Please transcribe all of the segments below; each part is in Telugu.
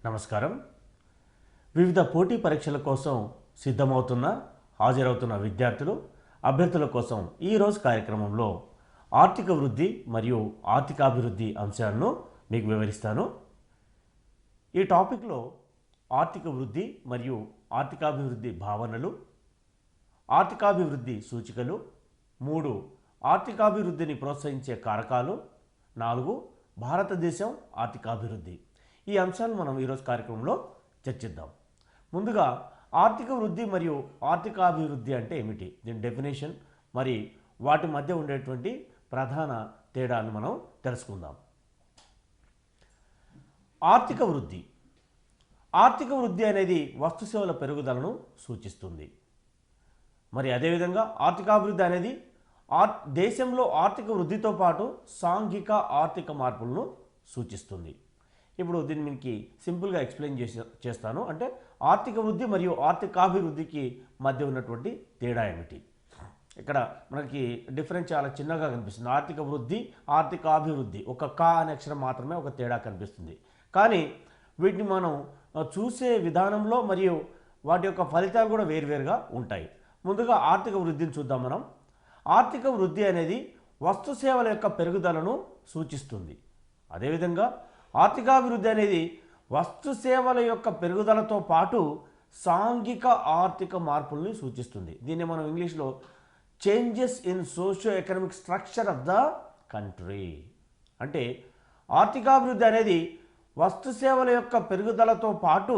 నమస్కారం. వివిధ పోటీ పరీక్షల కోసం సిద్ధమవుతున్న హాజరవుతున్న విద్యార్థులు అభ్యర్థుల కోసం ఈరోజు కార్యక్రమంలో ఆర్థిక వృద్ధి మరియు ఆర్థికాభివృద్ధి అంశాలను మీకు వివరిస్తాను. ఈ టాపిక్లో ఆర్థిక వృద్ధి మరియు ఆర్థికాభివృద్ధి భావనలు, ఆర్థికాభివృద్ధి సూచికలు, 3 ఆర్థికాభివృద్ధిని ప్రోత్సహించే కారకాలు, 4 భారతదేశం ఆర్థికాభివృద్ధి. ఈ అంశాలు మనం ఈరోజు కార్యక్రమంలో చర్చిద్దాం. ముందుగా ఆర్థిక వృద్ధి మరియు ఆర్థికాభివృద్ధి అంటే ఏమిటి, దీని డెఫినేషన్ మరి వాటి మధ్య ఉండేటువంటి ప్రధాన తేడాను మనం తెలుసుకుందాం. ఆర్థిక వృద్ధి అనేది వస్తు సేవల పెరుగుదలను సూచిస్తుంది. మరి అదేవిధంగా ఆర్థికాభివృద్ధి అనేది దేశంలో ఆర్థిక వృద్ధితో పాటు సాంఘిక ఆర్థిక మార్పులను సూచిస్తుంది. ఇప్పుడు దీన్ని మీకు సింపుల్గా ఎక్స్ప్లెయిన్ చేస్తాను. అంటే ఆర్థిక వృద్ధి మరియు ఆర్థికాభివృద్ధికి మధ్య ఉన్నటువంటి తేడా ఏమిటి. ఇక్కడ మనకి డిఫరెన్స్ చాలా చిన్నగా కనిపిస్తుంది. ఆర్థిక వృద్ధి, ఆర్థికాభివృద్ధి, ఒక కా అనే అక్షరం మాత్రమే ఒక తేడా కనిపిస్తుంది. కానీ వీటిని మనం చూసే విధానంలో మరియు వాటి యొక్క ఫలితాలు కూడా వేరువేరుగా ఉంటాయి. ముందుగా ఆర్థిక వృద్ధిని చూద్దాం మనం. ఆర్థిక వృద్ధి అనేది వస్తు సేవల యొక్క పెరుగుదలను సూచిస్తుంది. అదేవిధంగా ఆర్థికాభివృద్ధి అనేది వస్తు సేవల యొక్క పెరుగుదలతో పాటు సాంఘిక ఆర్థిక మార్పుల్ని సూచిస్తుంది. దీన్ని మనం ఇంగ్లీష్లో changes in socio economic structure of the country. అంటే ఆర్థికాభివృద్ధి అనేది వస్తు సేవల యొక్క పెరుగుదలతో పాటు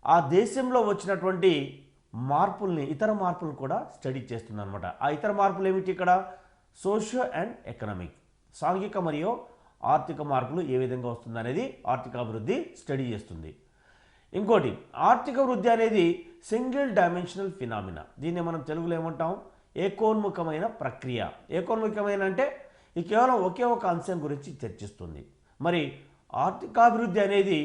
ఆ దేశంలో వచ్చినటువంటి మార్పుల్ని, ఇతర మార్పులను కూడా స్టడీ చేస్తుంది అనమాట. ఆ ఇతర మార్పులు ఏమిటి? ఇక్కడ సోషియో అండ్ ఎకనామిక్, సాంఘిక మరియు ఆర్థిక మార్పులు ఏ విధంగా వస్తుంది అనేది ఆర్థికాభివృద్ధి స్టడీ చేస్తుంది. ఇంకోటి, ఆర్థిక వృద్ధి అనేది సింగిల్ డైమెన్షనల్ ఫినామినా. దీన్ని మనం తెలుగులో ఏమంటాం? ఏకోన్ముఖమైన ప్రక్రియ. ఏకోన్ముఖమైన అంటే ఇది కేవలం ఒకే ఒక అంశం గురించి చర్చిస్తుంది. మరి ఆర్థికాభివృద్ధి అనేది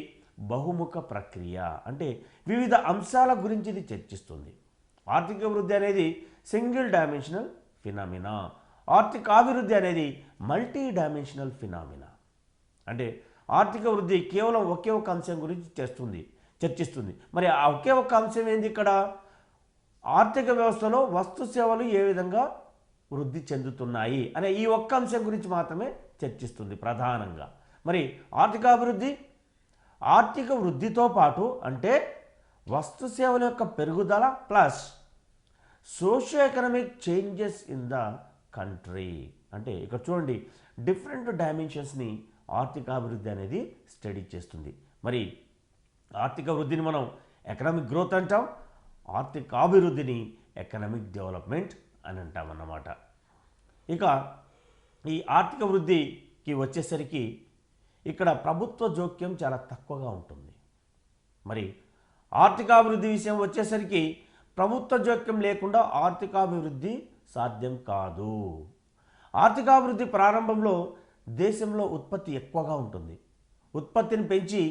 బహుముఖ ప్రక్రియ, అంటే వివిధ అంశాల గురించి ఇది చర్చిస్తుంది. ఆర్థిక వృద్ధి అనేది సింగిల్ డైమెన్షనల్ ఫినామినా, ఆర్థికాభివృద్ధి అనేది మల్టీ డైమెన్షనల్ ఫినామినా. అంటే ఆర్థిక వృద్ధి కేవలం ఒకే ఒక అంశం గురించి చర్చిస్తుంది. మరి ఆ ఒకే ఒక అంశం ఏంది? ఇక్కడ ఆర్థిక వ్యవస్థలో వస్తు సేవలు ఏ విధంగా వృద్ధి చెందుతున్నాయి అనే ఈ ఒక్క అంశం గురించి మాత్రమే చర్చిస్తుంది ప్రధానంగా. మరి ఆర్థిక వృద్ధితో పాటు అంటే వస్తు సేవల యొక్క పెరుగుదల plus socio economic changes in the country. అంటే ఇక్కడ చూడండి, డిఫరెంట్ డైమెన్షన్స్ని ఆర్థికాభివృద్ధి అనేది స్టడీ చేస్తుంది. మరి ఆర్థిక వృద్ధిని మనం ఎకనామిక్ గ్రోత్ అంటాం, ఆర్థికాభివృద్ధిని ఎకనామిక్ డెవలప్మెంట్ అని అంటాం అన్నమాట. ఇక ఈ ఆర్థిక వృద్ధికి వచ్చేసరికి ఇక్కడ ప్రభుత్వ జోక్యం చాలా తక్కువగా ఉంటుంది. మరి ఆర్థికాభివృద్ధి విషయం వచ్చేసరికి ప్రభుత్వ జోక్యం లేకుండా ఆర్థికాభివృద్ధి సాధ్యం కాదు. ఆర్థికాభివృద్ధి ప్రారంభంలో దేశంలో ఉత్పత్తి ఎక్కువగా ఉంటుంది. ఉత్పత్తిని పెంచి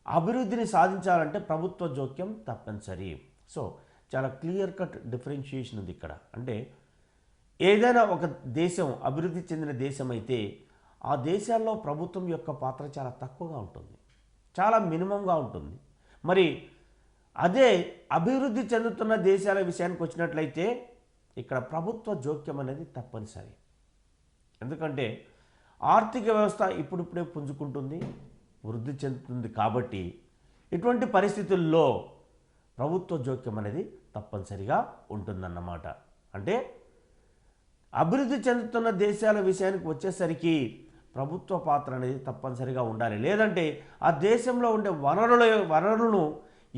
అభివృద్ధిని సాధించాలంటే ప్రభుత్వ జోక్యం తప్పనిసరి. సో చాలా క్లియర్ కట్ డిఫరెన్షియేషన్ ఉంది ఇక్కడ. అంటే ఏదైనా ఒక దేశం అభివృద్ధి చెందిన దేశం అయితే ఆ దేశాల్లో ప్రభుత్వం యొక్క పాత్ర చాలా తక్కువగా ఉంటుంది, చాలా మినిమంగా ఉంటుంది. మరి అదే అభివృద్ధి చెందుతున్న దేశాల విషయానికి వచ్చినట్లయితే ఇక్కడ ప్రభుత్వ జోక్యం అనేది తప్పనిసరి. ఎందుకంటే ఆర్థిక వ్యవస్థ ఇప్పుడిప్పుడే పుంజుకుంటుంది, వృద్ధి చెందుతుంది. కాబట్టి ఇటువంటి పరిస్థితుల్లో ప్రభుత్వ జోక్యం అనేది తప్పనిసరిగా ఉంటుందన్నమాట. అంటే అభివృద్ధి చెందుతున్న దేశాల విషయానికి వచ్చేసరికి ప్రభుత్వ పాత్ర అనేది తప్పనిసరిగా ఉండాలి. లేదంటే ఆ దేశంలో ఉండే వనరులను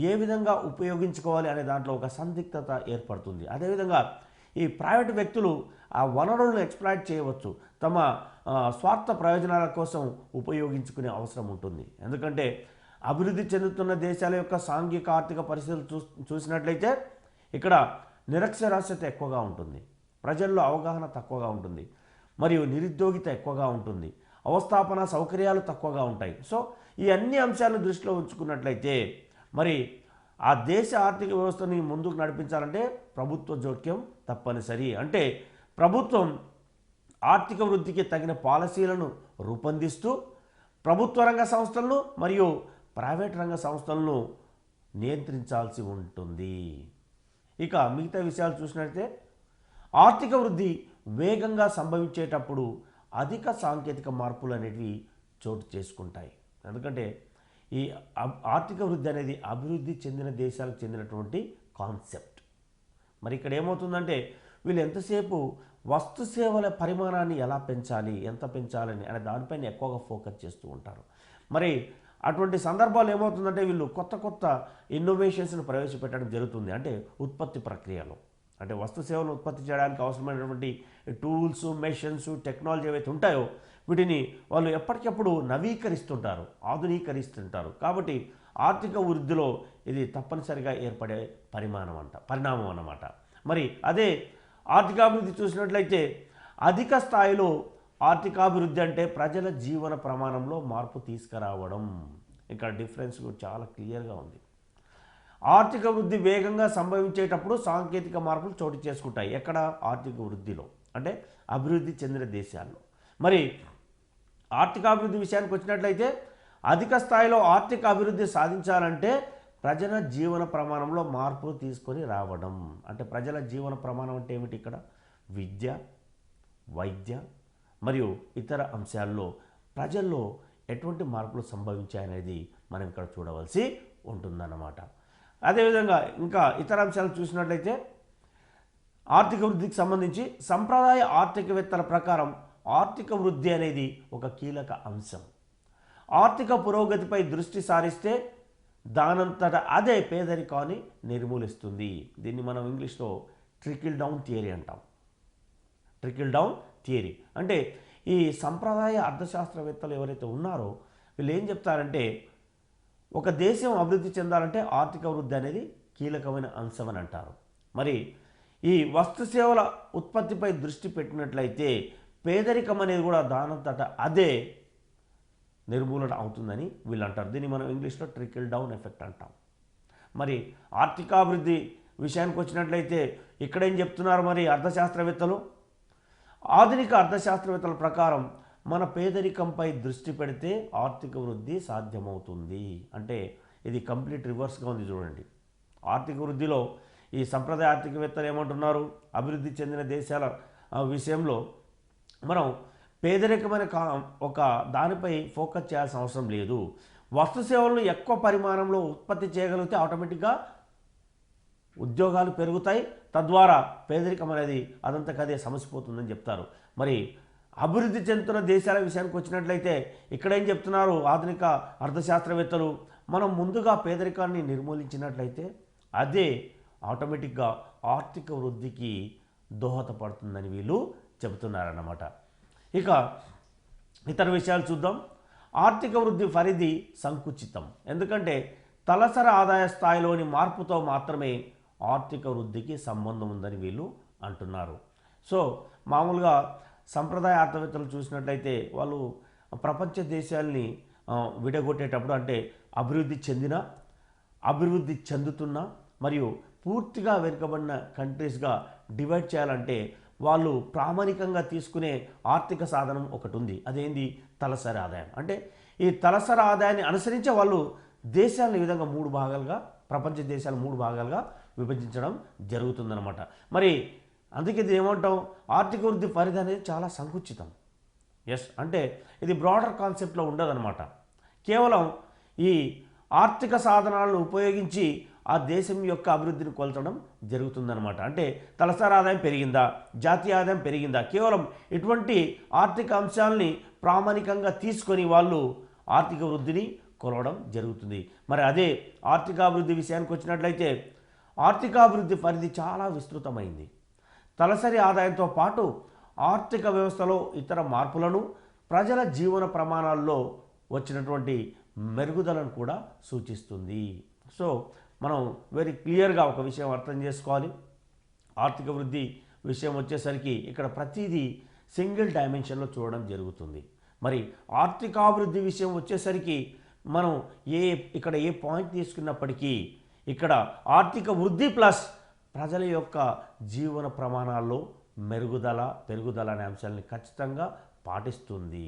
ఏ విధంగా ఉపయోగించుకోవాలి అనే దాంట్లో ఒక సందిగ్ధత ఏర్పడుతుంది. అదేవిధంగా ఈ ప్రైవేటు వ్యక్తులు ఆ వనరులను ఎక్స్ప్లాయిట్ చేయవచ్చు, తమ స్వార్థ ప్రయోజనాల కోసం ఉపయోగించుకునే అవసరం ఉంటుంది. ఎందుకంటే అభివృద్ధి చెందుతున్న దేశాల యొక్క సాంఘిక ఆర్థిక పరిస్థితులు చూసినట్లయితే ఇక్కడ నిరక్షరాస్యత ఎక్కువగా ఉంటుంది, ప్రజల్లో అవగాహన తక్కువగా ఉంటుంది, మరియు నిరుద్యోగిత ఎక్కువగా ఉంటుంది, అవస్థాపన సౌకర్యాలు తక్కువగా ఉంటాయి. సో ఈ అన్ని అంశాలను దృష్టిలో ఉంచుకున్నట్లయితే మరి ఆ దేశ ఆర్థిక వ్యవస్థని ముందుకు నడిపించాలంటే ప్రభుత్వ జోక్యం తప్పనిసరి. అంటే ప్రభుత్వం ఆర్థిక వృద్ధికి తగిన పాలసీలను రూపొందిస్తూ ప్రభుత్వ రంగ సంస్థలను మరియు ప్రైవేట్ రంగ సంస్థలను నియంత్రించాల్సి ఉంటుంది. ఇక మిగతా విషయాలు చూసినట్లయితే ఆర్థిక వృద్ధి వేగంగా సంభవించేటప్పుడు అధిక సాంకేతిక మార్పులు అనేవి చోటు చేసుకుంటాయి. ఎందుకంటే ఈ ఆర్థిక వృద్ధి అనేది అభివృద్ధి చెందిన దేశాలకు చెందినటువంటి కాన్సెప్ట్. మరి ఇక్కడ ఏమవుతుందంటే వీళ్ళు ఎంతసేపు వస్తు సేవల పరిమాణాన్ని ఎలా పెంచాలి, ఎంత పెంచాలని అనే దానిపైన ఎక్కువగా ఫోకస్ చేస్తూ ఉంటారు. మరి అటువంటి సందర్భాలు ఏమవుతుందంటే వీళ్ళు కొత్త కొత్త ఇన్నోవేషన్స్ను ప్రవేశపెట్టడం జరుగుతుంది. అంటే ఉత్పత్తి ప్రక్రియలో, అంటే వస్తు సేవలను ఉత్పత్తి చేయడానికి అవసరమైనటువంటి టూల్స్, మెషిన్స్, టెక్నాలజీ ఏవైతే ఉంటాయో వీటిని వాళ్ళు ఎప్పటికప్పుడు నవీకరిస్తుంటారు, ఆధునీకరిస్తుంటారు. కాబట్టి ఆర్థిక వృద్ధిలో ఇది తప్పనిసరిగా ఏర్పడే పరిణామం అన్నమాట. మరి అదే ఆర్థికాభివృద్ధి చూసినట్లయితే అధిక స్థాయిలో ఆర్థికాభివృద్ధి అంటే ప్రజల జీవన ప్రమాణంలో మార్పు తీసుకురావడం. ఇక్కడ డిఫరెన్స్ చాలా క్లియర్గా ఉంది. ఆర్థిక వృద్ధి వేగంగా సంభవించేటప్పుడు సాంకేతిక మార్పులు చోటు చేసుకుంటాయి. ఎక్కడ? ఆర్థిక వృద్ధిలో, అంటే అభివృద్ధి చెందిన దేశాల్లో. మరి ఆర్థికాభివృద్ధి విషయానికి వచ్చినట్లయితే అధిక స్థాయిలో ఆర్థిక అభివృద్ధి సాధించాలంటే ప్రజల జీవన ప్రమాణంలో మార్పులు తీసుకొని రావడం. అంటే ప్రజల జీవన ప్రమాణం అంటే ఏమిటి? ఇక్కడ విద్య, వైద్య మరియు ఇతర అంశాల్లో ప్రజల్లో ఎటువంటి మార్పులు సంభవించాయనేది మనం ఇక్కడ చూడవలసి ఉంటుందన్నమాట. అదేవిధంగా ఇంకా ఇతర అంశాలు చూసినట్లయితే ఆర్థిక వృద్ధికి సంబంధించి సంప్రదాయ ఆర్థికవేత్తల ప్రకారం ఆర్థిక వృద్ధి అనేది ఒక కీలక అంశం. ఆర్థిక పురోగతిపై దృష్టి సారిస్తే దానంతట అదే పేదరికాన్ని నిర్మూలిస్తుంది. దీన్ని మనం ఇంగ్లీష్లో ట్రికిల్ డౌన్ థియరీ అంటాం. ట్రికిల్ డౌన్ థియరీ అంటే ఈ సంప్రదాయ అర్థశాస్త్రవేత్తలు ఎవరైతే ఉన్నారో వీళ్ళు ఏం చెప్తారంటే ఒక దేశం అభివృద్ధి చెందాలంటే ఆర్థిక వృద్ధి అనేది కీలకమైన అంశం అని అంటారు. మరి ఈ వస్తు సేవల ఉత్పత్తిపై దృష్టి పెట్టినట్లయితే పేదరికం అనేది కూడా దానంతట అదే నిర్మూలన అవుతుందని వీళ్ళు అంటారు. దీన్ని మనం ఇంగ్లీష్లో ట్రికిల్ డౌన్ ఎఫెక్ట్ అంటాం. మరి ఆర్థికాభివృద్ధి విషయానికి వచ్చినట్లయితే ఇక్కడేం చెప్తున్నారు మరి అర్థశాస్త్రవేత్తలు? ఆధునిక అర్థశాస్త్రవేత్తల ప్రకారం మన పేదరికంపై దృష్టి పెడితే ఆర్థిక వృద్ధి సాధ్యమవుతుంది. అంటే ఇది కంప్లీట్ రివర్స్గా ఉంది చూడండి. ఆర్థిక వృద్ధిలో ఈ సంప్రదాయ ఆర్థికవేత్తలు ఏమంటున్నారు? అభివృద్ధి చెందిన దేశాల విషయంలో మనం పేదరికమైన ఒక దానిపై ఫోకస్ చేయాల్సిన అవసరం లేదు. వస్తు సేవలను ఎక్కువ పరిమాణంలో ఉత్పత్తి చేయగలిగితే ఆటోమేటిక్గా ఉద్యోగాలు పెరుగుతాయి, తద్వారా పేదరికం అనేది అదంతకదే సమసిపోతుందని చెప్తారు. మరి అభివృద్ధి చెందుతున్న దేశాల విషయానికి వచ్చినట్లయితే ఇక్కడ ఏం చెప్తున్నారు ఆధునిక అర్థశాస్త్రవేత్తలు? మనం ముందుగా పేదరికాన్ని నిర్మూలించినట్లయితే అదే ఆటోమేటిక్గా ఆర్థిక వృద్ధికి దోహదపడుతుందని వీళ్ళు చెబుతున్నారన్నమాట. ఇక ఇతర విషయాలు చూద్దాం. ఆర్థిక వృద్ధి పరిధి సంకుచితం. ఎందుకంటే తలసరి ఆదాయ స్థాయిలోని మార్పుతో మాత్రమే ఆర్థిక వృద్ధికి సంబంధం ఉందని వీళ్ళు అంటున్నారు. సో మామూలుగా సంప్రదాయ అర్థవేత్తలు చూసినట్లయితే వాళ్ళు ప్రపంచ దేశాలని విడగొట్టేటప్పుడు అంటే అభివృద్ధి చెందిన, అభివృద్ధి చెందుతున్న మరియు పూర్తిగా వెనుకబడిన కంట్రీస్గా డివైడ్ చేయాలంటే వాళ్ళు ప్రామాణికంగా తీసుకునే ఆర్థిక సాధనం ఒకటి ఉంది. అదేంది? తలసరి ఆదాయం. అంటే ఈ తలసరి ఆదాయాన్ని అనుసరించే వాళ్ళు దేశాలను ఈ విధంగా 3 భాగాలుగా, ప్రపంచ దేశాలు 3 భాగాలుగా విభజించడం జరుగుతుందన్నమాట. మరి అందుకే ఇది ఏమంటాం? ఆర్థిక వృద్ధి పరిధి అనేది చాలా సంకుచితం. ఎస్, అంటే ఇది బ్రాడర్ కాన్సెప్ట్లో ఉండదన్నమాట. కేవలం ఈ ఆర్థిక సాధనాలను ఉపయోగించి ఆ దేశం యొక్క అభివృద్ధిని కొలచడం జరుగుతుందన్నమాట. అంటే తలసరి ఆదాయం పెరిగిందా, జాతీయ ఆదాయం పెరిగిందా, కేవలం ఇటువంటి ఆర్థిక అంశాలని ప్రామాణికంగా తీసుకొని వాళ్ళు ఆర్థిక వృద్ధిని కొలవడం జరుగుతుంది. మరి అదే ఆర్థికాభివృద్ధి విషయానికి వచ్చినట్లయితే ఆర్థికాభివృద్ధి పరిధి చాలా విస్తృతమైంది. తలసరి ఆదాయంతో పాటు ఆర్థిక వ్యవస్థలో ఇతర మార్పులను, ప్రజల జీవన ప్రమాణాల్లో వచ్చినటువంటి మెరుగుదలను కూడా సూచిస్తుంది. సో మనం వెరీ క్లియర్గా ఒక విషయం అర్థం చేసుకోవాలి. ఆర్థిక వృద్ధి విషయం వచ్చేసరికి ఇక్కడ ప్రతిదీ సింగిల్ డైమెన్షన్లో చూడడం జరుగుతుంది. మరి ఆర్థికాభివృద్ధి విషయం వచ్చేసరికి మనం ఇక్కడ ఏ పాయింట్ తీసుకున్నప్పటికీ ఇక్కడ ఆర్థిక వృద్ధి ప్లస్ ప్రజల యొక్క జీవన ప్రమాణాల్లో పెరుగుదల అనే అంశాలని ఖచ్చితంగా పాటిస్తుంది.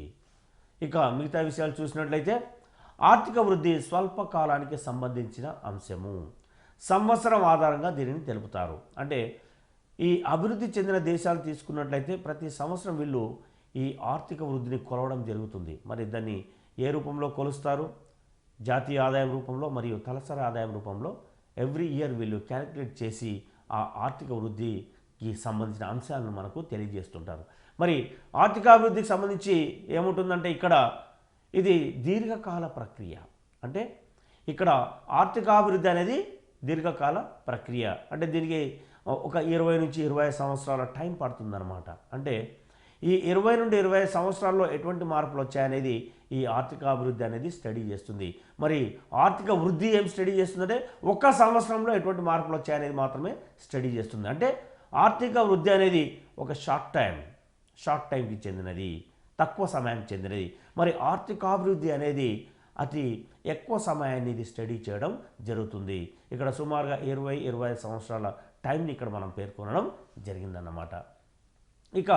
ఇక మిగతా విషయాలు చూసినట్లయితే ఆర్థిక వృద్ధి స్వల్పకాలానికి సంబంధించిన అంశము. సంవత్సరం ఆధారంగా దీనిని తెలుపుతారు. అంటే ఈ అభివృద్ధి చెందిన దేశాలు తీసుకున్నట్లయితే ప్రతి సంవత్సరం వీళ్ళు ఈ ఆర్థిక వృద్ధిని కొలవడం జరుగుతుంది. మరి దాన్ని ఏ రూపంలో కొలుస్తారు? జాతీయ ఆదాయం రూపంలో మరియు తలసరి ఆదాయం రూపంలో ఎవ్రీ ఇయర్ వీళ్ళు క్యాలిక్యులేట్ చేసి ఆ ఆర్థిక వృద్ధికి సంబంధించిన అంశాలను మనకు తెలియజేస్తుంటారు. మరి ఆర్థికాభివృద్ధికి సంబంధించి ఏముంటుందంటే ఇక్కడ ఇది దీర్ఘకాల ప్రక్రియ. అంటే ఇక్కడ ఆర్థికాభివృద్ధి అనేది దీర్ఘకాల ప్రక్రియ. అంటే దీనికి ఒక 20 నుంచి 25 సంవత్సరాల టైం పడుతుందన్నమాట. అంటే ఈ 20 నుండి 25 సంవత్సరాల్లో ఎటువంటి మార్పులు వచ్చాయనేది ఈ ఆర్థికాభివృద్ధి అనేది స్టడీ చేస్తుంది. మరి ఆర్థిక వృద్ధి ఏం స్టడీ చేస్తుందంటే ఒక్క సంవత్సరంలో ఎటువంటి మార్పులు వచ్చాయనేది మాత్రమే స్టడీ చేస్తుంది. అంటే ఆర్థిక వృద్ధి అనేది ఒక షార్ట్ టైంకి చెందినది, తక్కువ సమయానికి చెందినది. మరి ఆర్థికాభివృద్ధి అనేది అతి ఎక్కువ సమయాన్ని ఇది స్టడీ చేయడం జరుగుతుంది. ఇక్కడ సుమారుగా 20-25 సంవత్సరాల టైంని ఇక్కడ మనం పేర్కొనడం జరిగిందన్నమాట. ఇక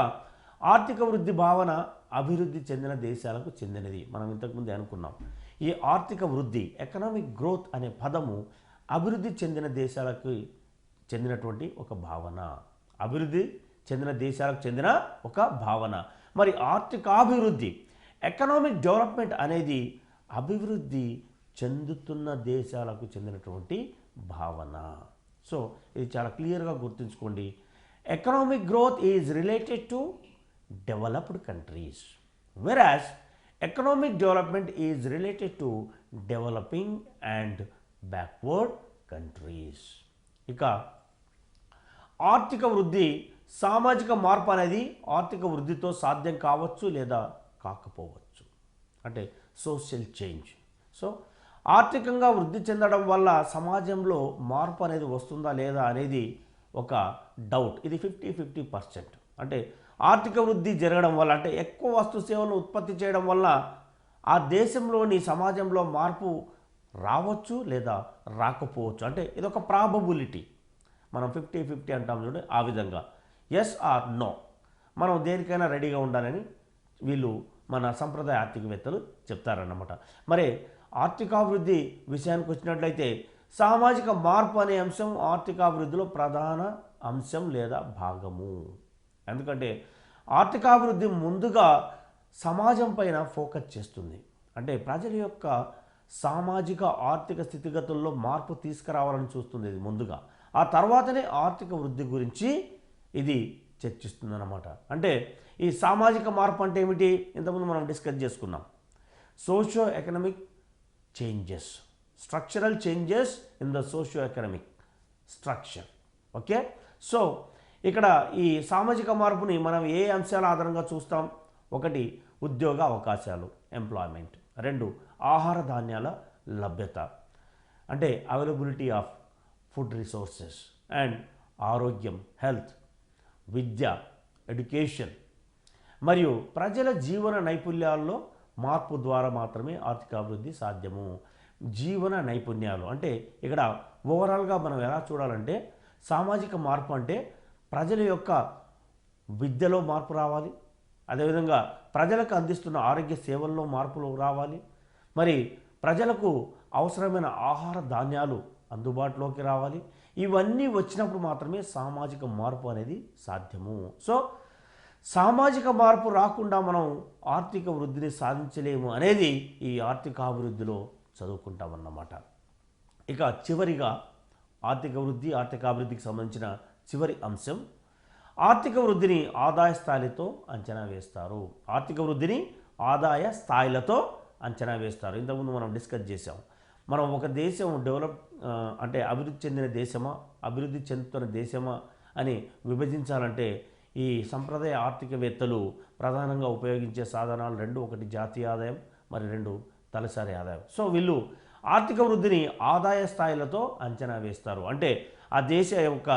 ఆర్థిక వృద్ధి భావన అభివృద్ధి చెందిన దేశాలకు చెందినది. మనం ఇంతకుముందే అనుకున్నాం. ఈ ఆర్థిక వృద్ధి ఎకనామిక్ గ్రోత్ అనే పదము అభివృద్ధి చెందిన దేశాలకు చెందినటువంటి ఒక భావన. అభివృద్ధి చెందిన దేశాలకు చెందిన ఒక భావన. మరి ఆర్థికాభివృద్ధి ఎకనామిక్ డెవలప్మెంట్ అనేది అభివృద్ధి చెందుతున్న దేశాలకు చెందినటువంటి భావన. సో ఇది చాలా క్లియర్గా గుర్తుంచుకోండి. Economic growth is related to developed countries, whereas economic development is related to developing and backward countries. ఇక ఆర్థిక వృద్ధి సామాజిక మార్పు అనేది ఆర్థిక వృద్ధితో సాధ్యం కావచ్చు లేదా కాకపోవచ్చు. అంటే సోషల్ చేంజ్. సో ఆర్థికంగా వృద్ధి చెందడం వల్ల సమాజంలో మార్పు అనేది వస్తుందా లేదా అనేది ఒక డౌట్. ఇది 50-50%. అంటే ఆర్థిక వృద్ధి జరగడం వల్ల, అంటే ఎక్కువ వస్తు సేవలు ఉత్పత్తి చేయడం వల్ల ఆ దేశంలోని సమాజంలో మార్పు రావచ్చు లేదా రాకపోవచ్చు. అంటే ఇదొక ప్రాబబిలిటీ. మనం 50-50 అంటాం చూడండి, ఆ విధంగా ఎస్ ఆర్ నో. మనం దేనికైనా రెడీగా ఉండాలని వీళ్ళు మన సంప్రదాయ ఆర్థికవేత్తలు చెప్తారన్నమాట. మరి ఆర్థికాభివృద్ధి విషయానికి వచ్చినట్లయితే సామాజిక మార్పు అనే అంశం ఆర్థికాభివృద్ధిలో ప్రధాన అంశం లేదా భాగము. ఎందుకంటే ఆర్థికాభివృద్ధి ముందుగా సమాజం పైన ఫోకస్ చేస్తుంది. అంటే ప్రజల యొక్క సామాజిక ఆర్థిక స్థితిగతుల్లో మార్పు తీసుకురావాలని చూస్తుంది ఇది ముందుగా. ఆ తర్వాతనే ఆర్థిక వృద్ధి గురించి ఇది చర్చిస్తుంది అన్నమాట. అంటే ఈ సామాజిక మార్పు అంటే ఏమిటి? ఇంతకుముందు మనం డిస్కస్ చేసుకున్నాం. Socio economic changes, structural changes in the socio economic structure. Okay. So ఇక్కడ ఈ సామాజిక మార్పుని మనం ఏ అంశాల ఆధారంగా చూస్తాం? ఒకటి ఉద్యోగ అవకాశాలు, ఎంప్లాయ్మెంట్. 2 ఆహార ధాన్యాల లభ్యత, అంటే availability of food resources. And ఆరోగ్యం, హెల్త్, విద్య, ఎడ్యుకేషన్. మరియు ప్రజల జీవన నైపుణ్యాల్లో మార్పు ద్వారా మాత్రమే ఆర్థికాభివృద్ధి సాధ్యము. జీవన నైపుణ్యాలు అంటే ఇక్కడ ఓవరాల్గా మనం ఎలా చూడాలంటే సామాజిక మార్పు అంటే ప్రజల యొక్క విద్యలో మార్పు రావాలి, అదేవిధంగా ప్రజలకు అందిస్తున్న ఆరోగ్య సేవల్లో మార్పులు రావాలి, మరి ప్రజలకు అవసరమైన ఆహార ధాన్యాలు అందుబాటులోకి రావాలి. ఇవన్నీ వచ్చినప్పుడు మాత్రమే సామాజిక మార్పు అనేది సాధ్యము. సో సామాజిక మార్పు రాకుండా మనం ఆర్థిక వృద్ధిని సాధించలేము అనేది ఈ ఆర్థికాభివృద్ధిలో చదువుకుంటామన్నమాట. ఇక చివరిగా ఆర్థికాభివృద్ధికి సంబంధించిన చివరి అంశం, ఆర్థిక వృద్ధిని ఆదాయ స్థాయిలతో అంచనా వేస్తారు. ఆర్థిక వృద్ధిని ఆదాయ స్థాయిలతో అంచనా వేస్తారు. ఇంతకుముందు మనం డిస్కస్ చేసాం. మనం ఒక దేశం అంటే అభివృద్ధి చెందిన దేశమా, అభివృద్ధి చెందుతున్న దేశమా అని విభజించాలంటే ఈ సంప్రదాయ ఆర్థికవేత్తలు ప్రధానంగా ఉపయోగించే సాధనాలు 2, ఒకటి జాతీయ ఆదాయం, మరి 2 తలసరి ఆదాయం. సో వీళ్ళు ఆర్థిక వృద్ధిని ఆదాయ స్థాయిలతో అంచనా వేస్తారు. అంటే ఆ దేశ యొక్క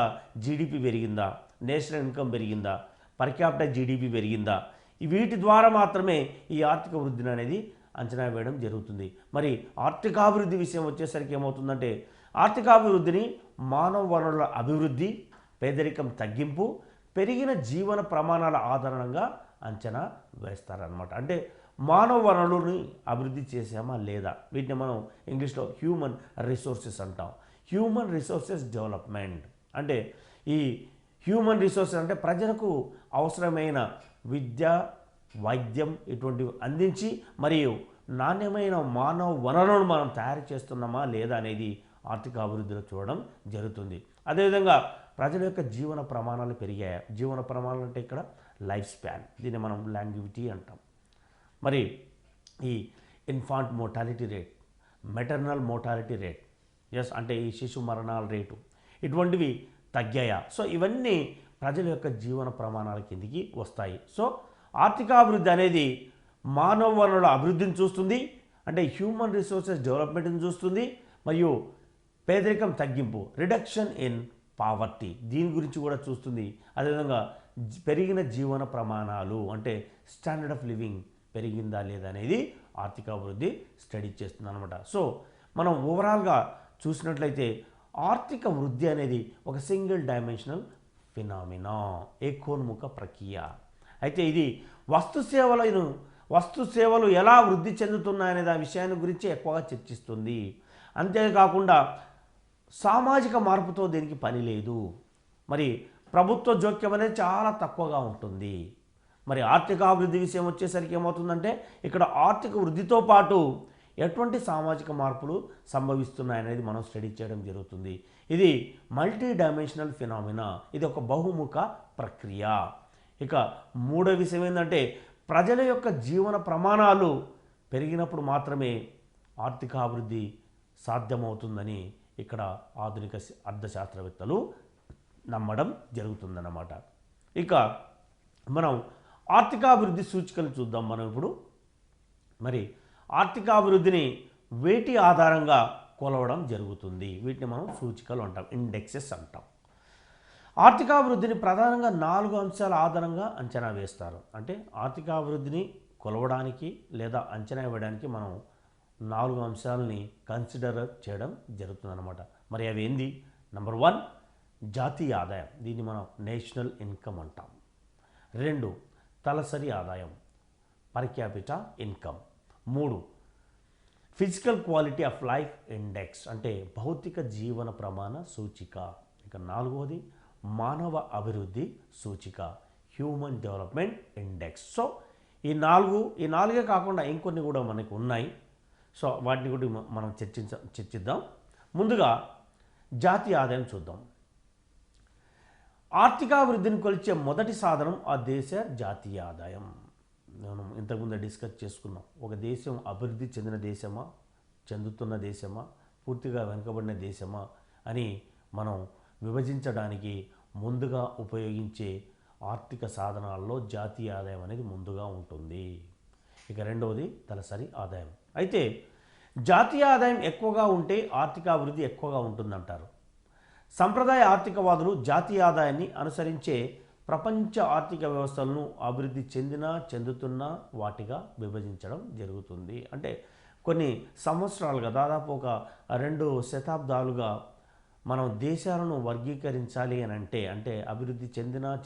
జీడిపి పెరిగిందా, నేషనల్ ఇన్కమ్ పెరిగిందా, పర్ క్యాపిటల్ జీడిపి పెరిగిందా, వీటి ద్వారా మాత్రమే ఈ ఆర్థిక వృద్ధిని అనేది అంచనా వేయడం జరుగుతుంది. మరి ఆర్థికాభివృద్ధి విషయం వచ్చేసరికి ఏమవుతుందంటే ఆర్థికాభివృద్ధిని మానవ వనరుల అభివృద్ధి, పేదరికం తగ్గింపు, పెరిగిన జీవన ప్రమాణాల ఆధారంగా అంచనా వేస్తారనమాట. అంటే మానవ వనరులని అభివృద్ధి చేసామా లేదా, వీటిని మనం ఇంగ్లీష్లో హ్యూమన్ రిసోర్సెస్ అంటాం. హ్యూమన్ రిసోర్సెస్ డెవలప్మెంట్ అంటే ఈ హ్యూమన్ రిసోర్సెస్ అంటే ప్రజలకు అవసరమైన విద్య, వైద్యం ఇటువంటివి అందించి మరియు నాణ్యమైన మానవ వనరులను మనం తయారు చేస్తున్నామా లేదా అనేది ఆర్థిక అభివృద్ధిలో చూడడం జరుగుతుంది. అదేవిధంగా ప్రజల యొక్క జీవన ప్రమాణాలు పెరిగాయి. జీవన ప్రమాణాలు అంటే ఇక్కడ లైఫ్ స్పాన్, దీన్ని మనం లాంగివిటీ అంటాం. మరి ఈ infant mortality rate, maternal mortality rate, అంటే ఈ శిశు మరణాల రేటు ఇటువంటివి తగ్గాయా. సో ఇవన్నీ ప్రజల యొక్క జీవన ప్రమాణాల కిందికి వస్తాయి. సో ఆర్థికాభివృద్ధి అనేది మానవ వనరుల అభివృద్ధిని చూస్తుంది, అంటే హ్యూమన్ రిసోర్సెస్ డెవలప్మెంట్ని చూస్తుంది, మరియు పేదరికం తగ్గింపు, రిడక్షన్ ఇన్ పావర్టీ, దీని గురించి కూడా చూస్తుంది. అదేవిధంగా పెరిగిన జీవన ప్రమాణాలు అంటే స్టాండర్డ్ ఆఫ్ లివింగ్ పెరిగిందా లేదా అనేది ఆర్థికాభివృద్ధి స్టడీ చేస్తుంది అనమాట. సో మనం ఓవరాల్గా చూసినట్లయితే ఆర్థిక వృద్ధి అనేది ఒక సింగిల్ డైమెన్షనల్ ఫినామినా, ఏకోన్ముఖ ప్రక్రియ. అయితే ఇది వస్తు సేవలు ఎలా వృద్ధి చెందుతున్నాయనే దాని విషయాన్ని గురించి ఎక్కువగా చర్చిస్తుంది. అంతేకాకుండా సామాజిక మార్పుతో దీనికి పని లేదు. మరి ప్రభుత్వ జోక్యం అనేది చాలా తక్కువగా ఉంటుంది. మరి ఆర్థిక అభివృద్ధి విషయం వచ్చేసరికి ఏమవుతుందంటే ఇక్కడ ఆర్థిక వృద్ధితో పాటు ఎటువంటి సామాజిక మార్పులు సంభవిస్తున్నాయనేది మనం స్టడీ చేయడం జరుగుతుంది. ఇది మల్టీ డైమెన్షనల్ ఫినామినా, ఇది ఒక బహుముఖ ప్రక్రియ. ఇక మూడో విషయం ఏంటంటే ప్రజల యొక్క జీవన ప్రమాణాలు పెరిగినప్పుడు మాత్రమే ఆర్థిక అభివృద్ధి సాధ్యమవుతుందని ఇక్కడ ఆధునిక అర్థశాస్త్రవేత్తలు నమ్మడం జరుగుతుందన్నమాట. ఇక మనం ఆర్థికాభివృద్ధి సూచికలు చూద్దాం. మనం ఇప్పుడు మరి ఆర్థికాభివృద్ధిని వేటి ఆధారంగా కొలవడం జరుగుతుంది. వీటిని మనం సూచికలు అంటాం, ఇండెక్సెస్ అంటాం. ఆర్థికాభివృద్ధిని ప్రధానంగా 4 అంశాల ఆధారంగా అంచనా వేస్తారు. అంటే ఆర్థికాభివృద్ధిని కొలవడానికి లేదా అంచనా వేయడానికి మనం 4 అంశాలని కన్సిడర్ చేయడం జరుగుతుందన్నమాట. మరి అవి ఏంది? నెంబర్ 1 జాతీయ ఆదాయం, దీన్ని మనం నేషనల్ ఇన్కమ్ అంటాం. 2 తలసరి ఆదాయం, per capita income. 3 physical quality of life index, అంటే భౌతిక జీవన ప్రమాణ సూచిక. ఇక 4వది మానవ అభివృద్ధి సూచిక, హ్యూమన్ డెవలప్మెంట్ ఇండెక్స్. సో ఈ 4 కాకుండా ఇంకొన్ని కూడా మనకు ఉన్నాయి. సో వాటిని కూడా మనం చర్చిద్దాం. ముందుగా జాతీయ ఆదాయం చూద్దాం. ఆర్థికాభివృద్ధిని కొలిచే మొదటి సాధనం ఆ దేశ జాతీయ ఆదాయం. మనం ఇంతకుముందు డిస్కస్ చేసుకున్నాం. ఒక దేశం అభివృద్ధి చెందిన దేశమా, చెందుతున్న దేశమా, పూర్తిగా వెనుకబడిన దేశమా అని మనం విభజించడానికి ముందుగా ఉపయోగించే ఆర్థిక సాధనాల్లో జాతీయ ఆదాయం అనేది ముందుగా ఉంటుంది. ఇక 2వది తలసరి ఆదాయం. అయితే జాతీయ ఆదాయం ఎక్కువగా ఉంటే ఆర్థిక అభివృద్ధి ఎక్కువగా ఉంటుందంటారు. సంప్రదాయ ఆర్థికవాదులు జాతీయ ఆదాయాన్ని అనుసరించే ప్రపంచ ఆర్థిక వ్యవస్థలను అభివృద్ధి చెందుతున్న వాటిగా విభజించడం జరుగుతుంది. అంటే కొన్ని సంవత్సరాలుగా, దాదాపు ఒక 2 శతాబ్దాలుగా మనం దేశాలను వర్గీకరించాలి అని అంటే అభివృద్ధి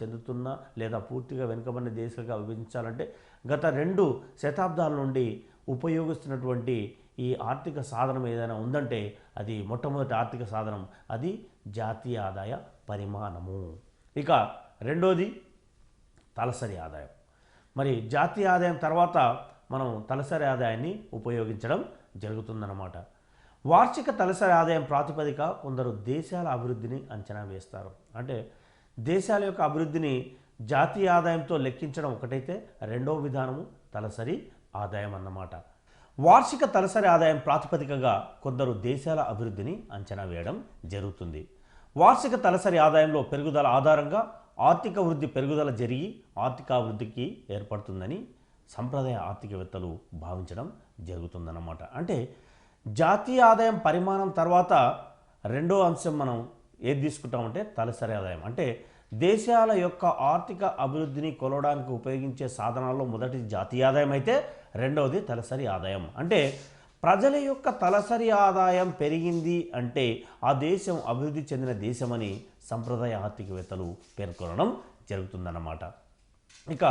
చెందుతున్న లేదా పూర్తిగా వెనుకబడిన దేశాలుగా విభజించాలంటే గత 2 శతాబ్దాల నుండి ఉపయోగిస్తున్నటువంటి ఈ ఆర్థిక సాధనం ఏదైనా ఉందంటే అది మొట్టమొదటి ఆర్థిక సాధనం, అది జాతీయ ఆదాయ పరిమాణము. ఇక 2వది తలసరి ఆదాయం. మరి జాతీయ ఆదాయం తర్వాత మనం తలసరి ఆదాయాన్ని ఉపయోగించడం జరుగుతుందన్నమాట. వార్షిక తలసరి ఆదాయం ప్రాతిపదిక కొందరు దేశాల అభివృద్ధిని అంచనా వేస్తారు. అంటే దేశాల యొక్క అభివృద్ధిని జాతీయ ఆదాయంతో లెక్కించడం ఒకటైతే, 2వ విధానము తలసరి ఆదాయం అన్నమాట. వార్షిక తలసరి ఆదాయం ప్రాతిపదికగా కొందరు దేశాల అభివృద్ధిని అంచనా వేయడం జరుగుతుంది. వార్షిక తలసరి ఆదాయంలో పెరుగుదల ఆధారంగా ఆర్థిక వృద్ధి పెరుగుదల జరిగి ఆర్థికాభివృద్ధికి ఏర్పడుతుందని సంప్రదాయ ఆర్థికవేత్తలు భావించడం జరుగుతుందన్నమాట. అంటే జాతీయ ఆదాయం పరిమాణం తర్వాత 2వ అంశం మనం ఏది తీసుకుంటామంటే తలసరి ఆదాయం. అంటే దేశాల యొక్క ఆర్థిక అభివృద్ధిని కొలవడానికి ఉపయోగించే సాధనాల్లో మొదటిది జాతీయ ఆదాయం అయితే 2వది తలసరి ఆదాయం. అంటే ప్రజల యొక్క తలసరి ఆదాయం పెరిగింది అంటే ఆ దేశం అభివృద్ధి చెందిన దేశమని సంప్రదాయ ఆర్థికవేత్తలు పేర్కొనడం జరుగుతుందన్నమాట. ఇక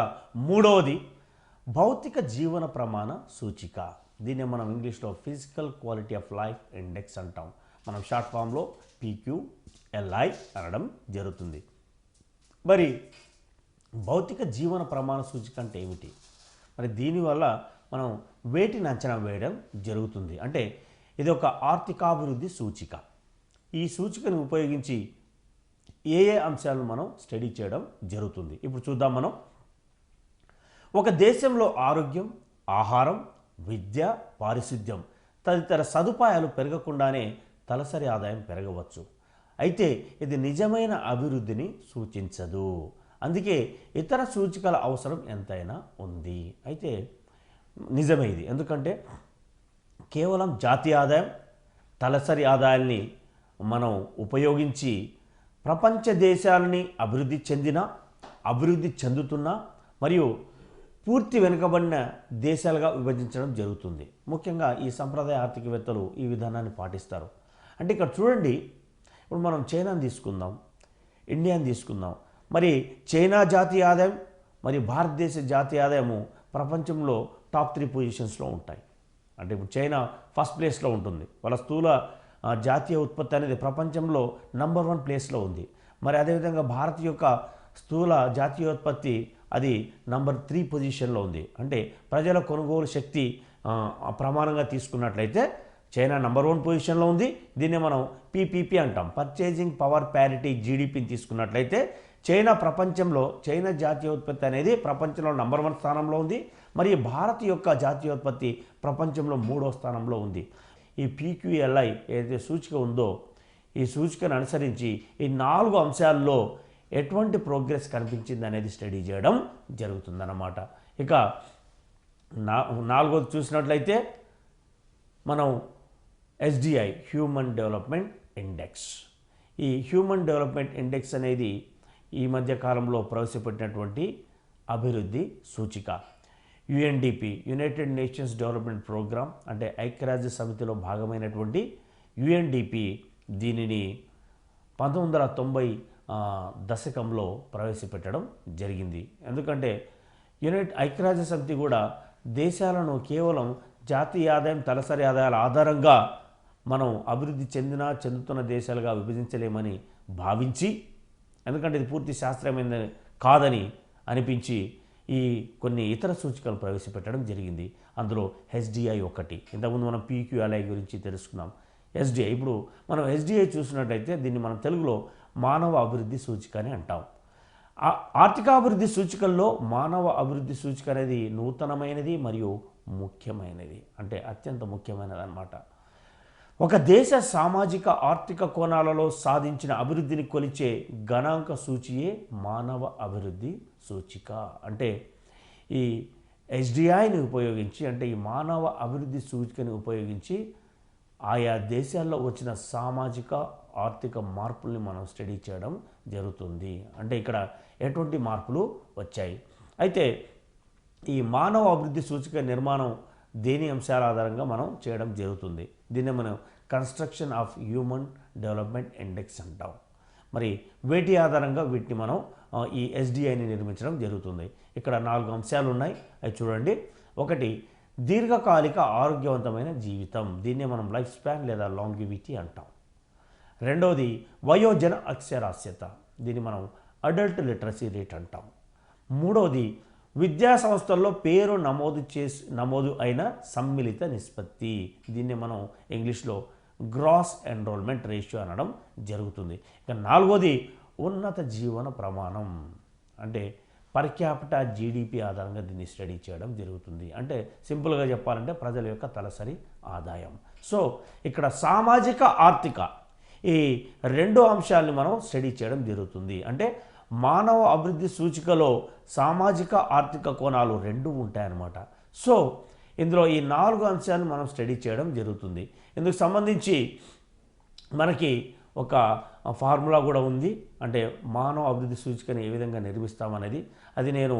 మూడవది భౌతిక జీవన ప్రమాణ సూచిక. దీన్ని మనం ఇంగ్లీష్లో physical quality of life index అంటాం. మనం షార్ట్ ఫామ్లో PQLI అనడం జరుగుతుంది. మరి భౌతిక జీవన ప్రమాణ సూచిక అంటే ఏమిటి? మరి దీనివల్ల మనం వేటిని అంచనా వేయడం జరుగుతుంది అంటే ఇది ఒక ఆర్థికాభివృద్ధి సూచిక. ఈ సూచికను ఉపయోగించి ఏ అంశాలను మనం స్టడీ చేయడం జరుగుతుంది. ఇప్పుడు చూద్దాం. మనం ఒక దేశంలో ఆరోగ్యం, ఆహారం, విద్య, పారిశుద్ధ్యం తదితర సదుపాయాలు పెరగకుండానే తలసరి ఆదాయం పెరగవచ్చు. అయితే ఇది నిజమైన అభివృద్ధిని సూచించదు. అందుకే ఇతర సూచికల అవసరం ఎంతైనా ఉంది. అయితే నిజమే ఇది. ఎందుకంటే కేవలం జాతీయ ఆదాయం, తలసరి ఆదాయాల్ని మనం ఉపయోగించి ప్రపంచ దేశాలని అభివృద్ధి చెందుతున్న మరియు పూర్తి వెనుకబడిన దేశాలుగా విభజించడం జరుగుతుంది. ముఖ్యంగా ఈ సంప్రదాయ ఆర్థికవేత్తలు ఈ విధానాన్ని పాటిస్తారు. అంటే ఇక్కడ చూడండి, ఇప్పుడు మనం చైనాని తీసుకుందాం, ఇండియాని తీసుకుందాం. మరి చైనా జాతీయ ఆదాయం మరియు భారతదేశ జాతీయ ఆదాయము ప్రపంచంలో టాప్ 3 పొజిషన్స్లో ఉంటాయి. అంటే ఇప్పుడు చైనా ఫస్ట్ ప్లేస్లో ఉంటుంది. వాళ్ళ స్థూల జాతీయ ఉత్పత్తి అనేది ప్రపంచంలో నంబర్ 1 ప్లేస్లో ఉంది. మరి అదేవిధంగా భారత్ యొక్క స్థూల జాతీయోత్పత్తి అది నంబర్ 3 పొజిషన్లో ఉంది. అంటే ప్రజల కొనుగోలు శక్తి ప్రమాణంగా తీసుకున్నట్లయితే చైనా నంబర్ 1 పొజిషన్లో ఉంది. దీన్ని మనం PPP అంటాం, పర్చేజింగ్ పవర్ ప్యారిటీ. జీడిపిని తీసుకున్నట్లయితే చైనా జాతీయోత్పత్తి అనేది ప్రపంచంలో నంబర్ 1 స్థానంలో ఉంది. మరియు భారత్ యొక్క జాతీయోత్పత్తి ప్రపంచంలో 3వ స్థానంలో ఉంది. ఈ PQLI ఏదైతే సూచిక ఉందో ఈ సూచికను అనుసరించి ఈ 4 అంశాల్లో ఎటువంటి ప్రోగ్రెస్ కనిపించింది అనేది స్టడీ చేయడం జరుగుతుందన్నమాట. ఇక 4వది చూసినట్లయితే మనం SDI హ్యూమన్ డెవలప్మెంట్ ఇండెక్స్. ఈ హ్యూమన్ డెవలప్మెంట్ ఇండెక్స్ అనేది ఈ మధ్య కాలంలో ప్రవేశపెట్టినటువంటి అభివృద్ధి సూచిక. UNDP United Nations development programme అంటే ఐక్యరాజ్య సమితిలో భాగమైనటువంటి UNDP దీనిని 1990 దశకంలో ప్రవేశపెట్టడం జరిగింది. ఎందుకంటే ఐక్యరాజ్య సమితి కూడా దేశాలను కేవలం జాతీయ ఆదాయం, తలసరి ఆదాయాల ఆధారంగా మనం అభివృద్ధి చెందుతున్న దేశాలుగా విభజించలేమని భావించి, ఎందుకంటే ఇది పూర్తి శాస్త్రీయమైనది కాదని అనిపించి ఈ కొన్ని ఇతర సూచికలు ప్రవేశపెట్టడం జరిగింది. అందులో SDI ఒకటి. ఇంతకుముందు మనం PQLI గురించి తెలుసుకున్నాం. SDI ఇప్పుడు మనం SDI చూసినట్లయితే దీన్ని మనం తెలుగులో మానవ అభివృద్ధి సూచిక అని అంటాం. ఆర్థికాభివృద్ధి సూచికల్లో మానవ అభివృద్ధి సూచిక అనేది నూతనమైనది మరియు ముఖ్యమైనది, అంటే అత్యంత ముఖ్యమైనది అన్నమాట. ఒక దేశ సామాజిక ఆర్థిక కోణాలలో సాధించిన అభివృద్ధిని కొలిచే గణాంక సూచియే మానవ అభివృద్ధి సూచిక. అంటే ఈ SDIని ఉపయోగించి, అంటే ఈ మానవ అభివృద్ధి సూచికని ఉపయోగించి ఆయా దేశాల్లో వచ్చిన సామాజిక ఆర్థిక మార్పుల్ని మనం స్టడీ చేయడం జరుగుతుంది. అంటే ఇక్కడ ఎటువంటి మార్పులు వచ్చాయి. అయితే ఈ మానవ అభివృద్ధి సూచిక నిర్మాణం దేని అంశాల ఆధారంగా మనం చేయడం జరుగుతుంది. దీన్ని మనం construction of human development index అంటాం. మరి వేటి ఆధారంగా వీటిని మనం ఈ SDIని నిర్మించడం జరుగుతుంది. ఇక్కడ 4 అంశాలు ఉన్నాయి, అవి చూడండి. ఒకటి దీర్ఘకాలిక ఆరోగ్యవంతమైన జీవితం, దీన్నే మనం లైఫ్ స్పాన్ లేదా లాంగివిటీ అంటాం. రెండవది వయోజన అక్షరాస్యత, దీన్ని మనం అడల్ట్ లిటరసీ రేట్ అంటాం. మూడవది విద్యా సంస్థల్లో పేరు నమోదు అయిన సమ్మిళిత నిష్పత్తి, దీన్ని మనం ఇంగ్లీష్లో గ్రాస్ ఎన్రోల్మెంట్ రేషియో అనడం జరుగుతుంది. ఇక 4వది ఉన్నత జీవన ప్రమాణం, అంటే పర్ క్యాపిటా GDP ఆధారంగా దీన్ని స్టడీ చేయడం జరుగుతుంది. అంటే సింపుల్గా చెప్పాలంటే ప్రజల యొక్క తలసరి ఆదాయం. సో ఇక్కడ సామాజిక ఆర్థిక ఈ 2 అంశాలని మనం స్టడీ చేయడం జరుగుతుంది. అంటే మానవ అభివృద్ధి సూచికలో సామాజిక ఆర్థిక కోణాలు 2 ఉంటాయన్నమాట. సో ఇందులో ఈ 4 అంశాలను మనం స్టడీ చేయడం జరుగుతుంది. ఇందుకు సంబంధించి మనకి ఒక ఫార్ములా కూడా ఉంది. అంటే మానవ అభివృద్ధి సూచికని ఏ విధంగా నిర్మిస్తామనేది అది నేను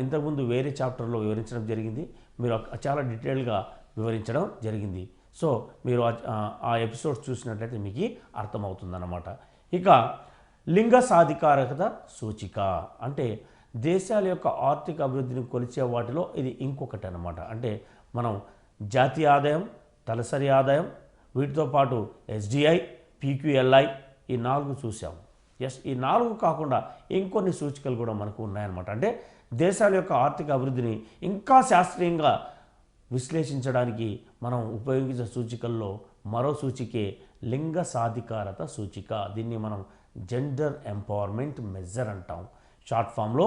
ఇంతకుముందు వేరే చాప్టర్లో వివరించడం జరిగింది. మీరు చాలా డీటెయిల్గా వివరించడం జరిగింది. సో మీరు ఆ ఎపిసోడ్స్ చూసినట్లయితే మీకు అర్థమవుతుందన్నమాట. ఇక లింగ సాధికారకత సూచిక, అంటే దేశాల యొక్క ఆర్థిక అభివృద్ధిని కొలిచే వాటిలో ఇది ఇంకొకటి అన్నమాట. అంటే మనం జాతీయ ఆదాయం, తలసరి ఆదాయం, వీటితో పాటు ఎస్డిఐ, పిక్యూఎల్ఐ ఈ 4 చూసాం. ఈ 4 కాకుండా ఇంకొన్ని సూచికలు కూడా మనకు ఉన్నాయన్నమాట. అంటే దేశాల యొక్క ఆర్థిక అభివృద్ధిని ఇంకా శాస్త్రీయంగా విశ్లేషించడానికి మనం ఉపయోగించే సూచికల్లో మరో సూచికే లింగ సాధికారత సూచిక. దీన్ని మనం జెండర్ ఎంపవర్మెంట్ మెజర్ అంటాం. షార్ట్ ఫామ్లో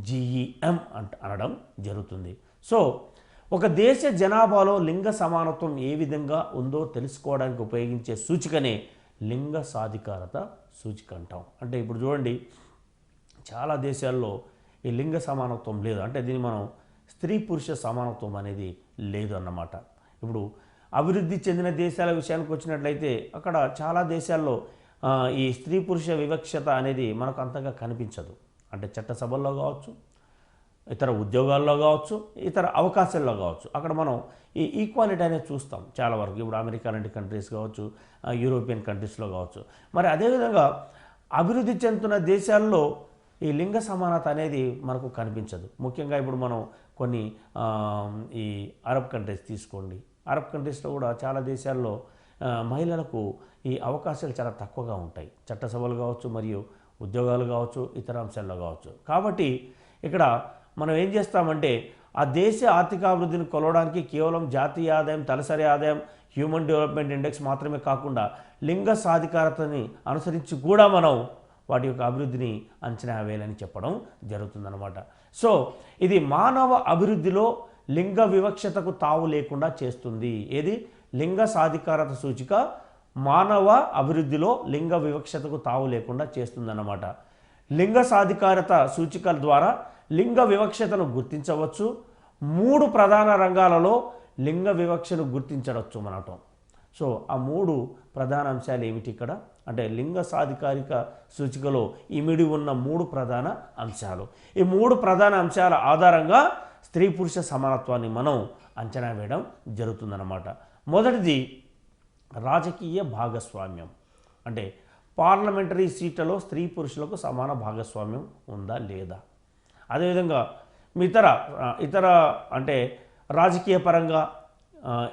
GEM అనడం జరుగుతుంది. సో ఒక దేశ జనాభాలో లింగ సమానత్వం ఏ విధంగా ఉందో తెలుసుకోవడానికి ఉపయోగించే సూచికనే లింగ సాధికారత సూచిక అంటాం. అంటే ఇప్పుడు చూడండి, చాలా దేశాల్లో ఈ లింగ సమానత్వం లేదు. అంటే దీన్ని మనం స్త్రీ పురుష సమానత్వం అనేది లేదు అన్నమాట. ఇప్పుడు అభివృద్ధి చెందిన దేశాల విషయానికి వచ్చినట్లయితే అక్కడ చాలా దేశాల్లో ఈ స్త్రీ పురుష వివక్షత అనేది మనకు అంతగా కనిపించదు. అంటే చట్టసభల్లో కావచ్చు, ఇతర ఉద్యోగాల్లో కావచ్చు, ఇతర అవకాశాల్లో కావచ్చు, అక్కడ మనం ఈ ఈక్వాలిటీ అనేది చూస్తాం చాలా వరకు. ఇప్పుడు అమెరికా లాంటి కంట్రీస్ కావచ్చు, యూరోపియన్ కంట్రీస్లో కావచ్చు. మరి అదేవిధంగా అభివృద్ధి చెందుతున్న దేశాల్లో ఈ లింగ సమానత అనేది మనకు కనిపించదు. ముఖ్యంగా ఇప్పుడు మనం కొన్ని ఈ అరబ్ కంట్రీస్ తీసుకోండి. అరబ్ కంట్రీస్లో కూడా చాలా దేశాల్లో మహిళలకు ఈ అవకాశాలు చాలా తక్కువగా ఉంటాయి. చట్టసభలు కావచ్చు, మరియు ఉద్యోగాలు కావచ్చు, ఇతర అంశాల్లో కావచ్చు. కాబట్టి ఇక్కడ మనం ఏం చేస్తామంటే ఆ దేశ ఆర్థికాభివృద్ధిని కొలవడానికి కేవలం జాతీయ ఆదాయం, తలసరి ఆదాయం, హ్యూమన్ డెవలప్మెంట్ ఇండెక్స్ మాత్రమే కాకుండా లింగ సాధికారతని అనుసరించి కూడా మనం వాటి యొక్క అభివృద్ధిని అంచనా వేయాలని చెప్పడం జరుగుతుందన్నమాట. సో ఇది మానవ అభివృద్ధిలో లింగ వివక్షతకు తావు లేకుండా చేస్తుంది. ఏది లింగ సాధికారత సూచిక మానవ అభివృద్ధిలో లింగ వివక్షతకు తావు లేకుండా చేస్తుందన్నమాట. లింగ సాధికారత సూచికల ద్వారా లింగ వివక్షతను గుర్తించవచ్చు. 3 ప్రధాన రంగాలలో లింగ వివక్షను గుర్తించవచ్చు మనటం. సో ఆ 3 ప్రధాన అంశాలు ఏమిటి ఇక్కడ అంటే లింగ సాధికారిక సూచికలో ఇమిడి ఉన్న 3 ప్రధాన అంశాలు. ఈ 3 ప్రధాన అంశాల ఆధారంగా స్త్రీ పురుష సమానత్వాన్ని మనం అంచనా వేయడం జరుగుతుందన్నమాట. మొదటిది రాజకీయ భాగస్వామ్యం. అంటే పార్లమెంటరీ సీట్లలో స్త్రీ పురుషులకు సమాన భాగస్వామ్యం ఉందా లేదా. అదేవిధంగా ఇతర అంటే రాజకీయ పరంగా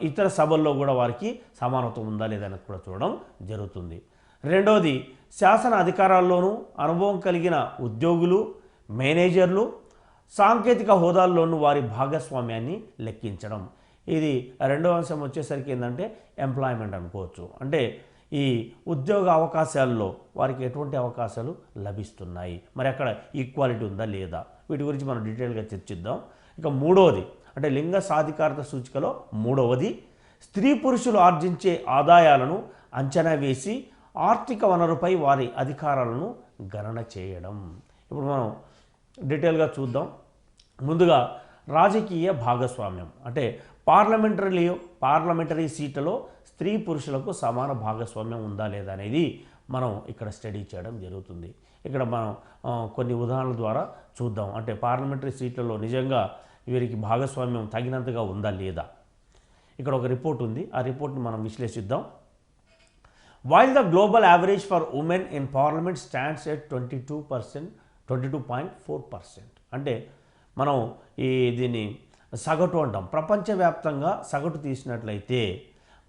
ఇతర సభల్లో కూడా వారికి సమానత్వం ఉందా లేదా అనేది కూడా చూడడం జరుగుతుంది. రెండవది శాసన అధికారాల్లోనూ అనుభవం కలిగిన ఉద్యోగులు, మేనేజర్లు, సాంకేతిక హోదాల్లోనూ వారి భాగస్వామ్యాన్ని లెక్కించడం. ఇది రెండవ అంశం వచ్చేసరికి ఏంటంటే ఎంప్లాయ్మెంట్ అనుకోవచ్చు. అంటే ఈ ఉద్యోగ అవకాశాల్లో వారికి ఎటువంటి అవకాశాలు లభిస్తున్నాయి, మరి అక్కడ ఈక్వాలిటీ ఉందా లేదా, వీటి గురించి మనం డీటెయిల్గా చర్చిద్దాం. ఇక మూడవది అంటే లింగ సాధికారత సూచికలో మూడవది స్త్రీ పురుషులు ఆర్జించే ఆదాయాలను అంచనా వేసి ఆర్థిక వనరుపై వారి అధికారాలను గణన చేయడం. ఇప్పుడు మనం డీటెయిల్గా ముందుగా రాజకీయ భాగస్వామ్యం అంటే పార్లమెంటరీ సీట్లలో స్త్రీ పురుషులకు సమాన భాగస్వామ్యం ఉందా లేదా అనేది మనం ఇక్కడ స్టడీ చేయడం జరుగుతుంది. ఇక్కడ మనం కొన్ని ఉదాహరణల ద్వారా చూద్దాం. అంటే పార్లమెంటరీ సీట్లలో నిజంగా వీరికి భాగస్వామ్యం తగినంతగా ఉందా లేదా. ఇక్కడ ఒక రిపోర్ట్ ఉంది, ఆ రిపోర్ట్ని మనం విశ్లేషిద్దాం. While the global average for women in parliament stands at 22.4%. అంటే మనం దీన్ని సగటు అంటాం. ప్రపంచవ్యాప్తంగా సగటు తీసినట్లయితే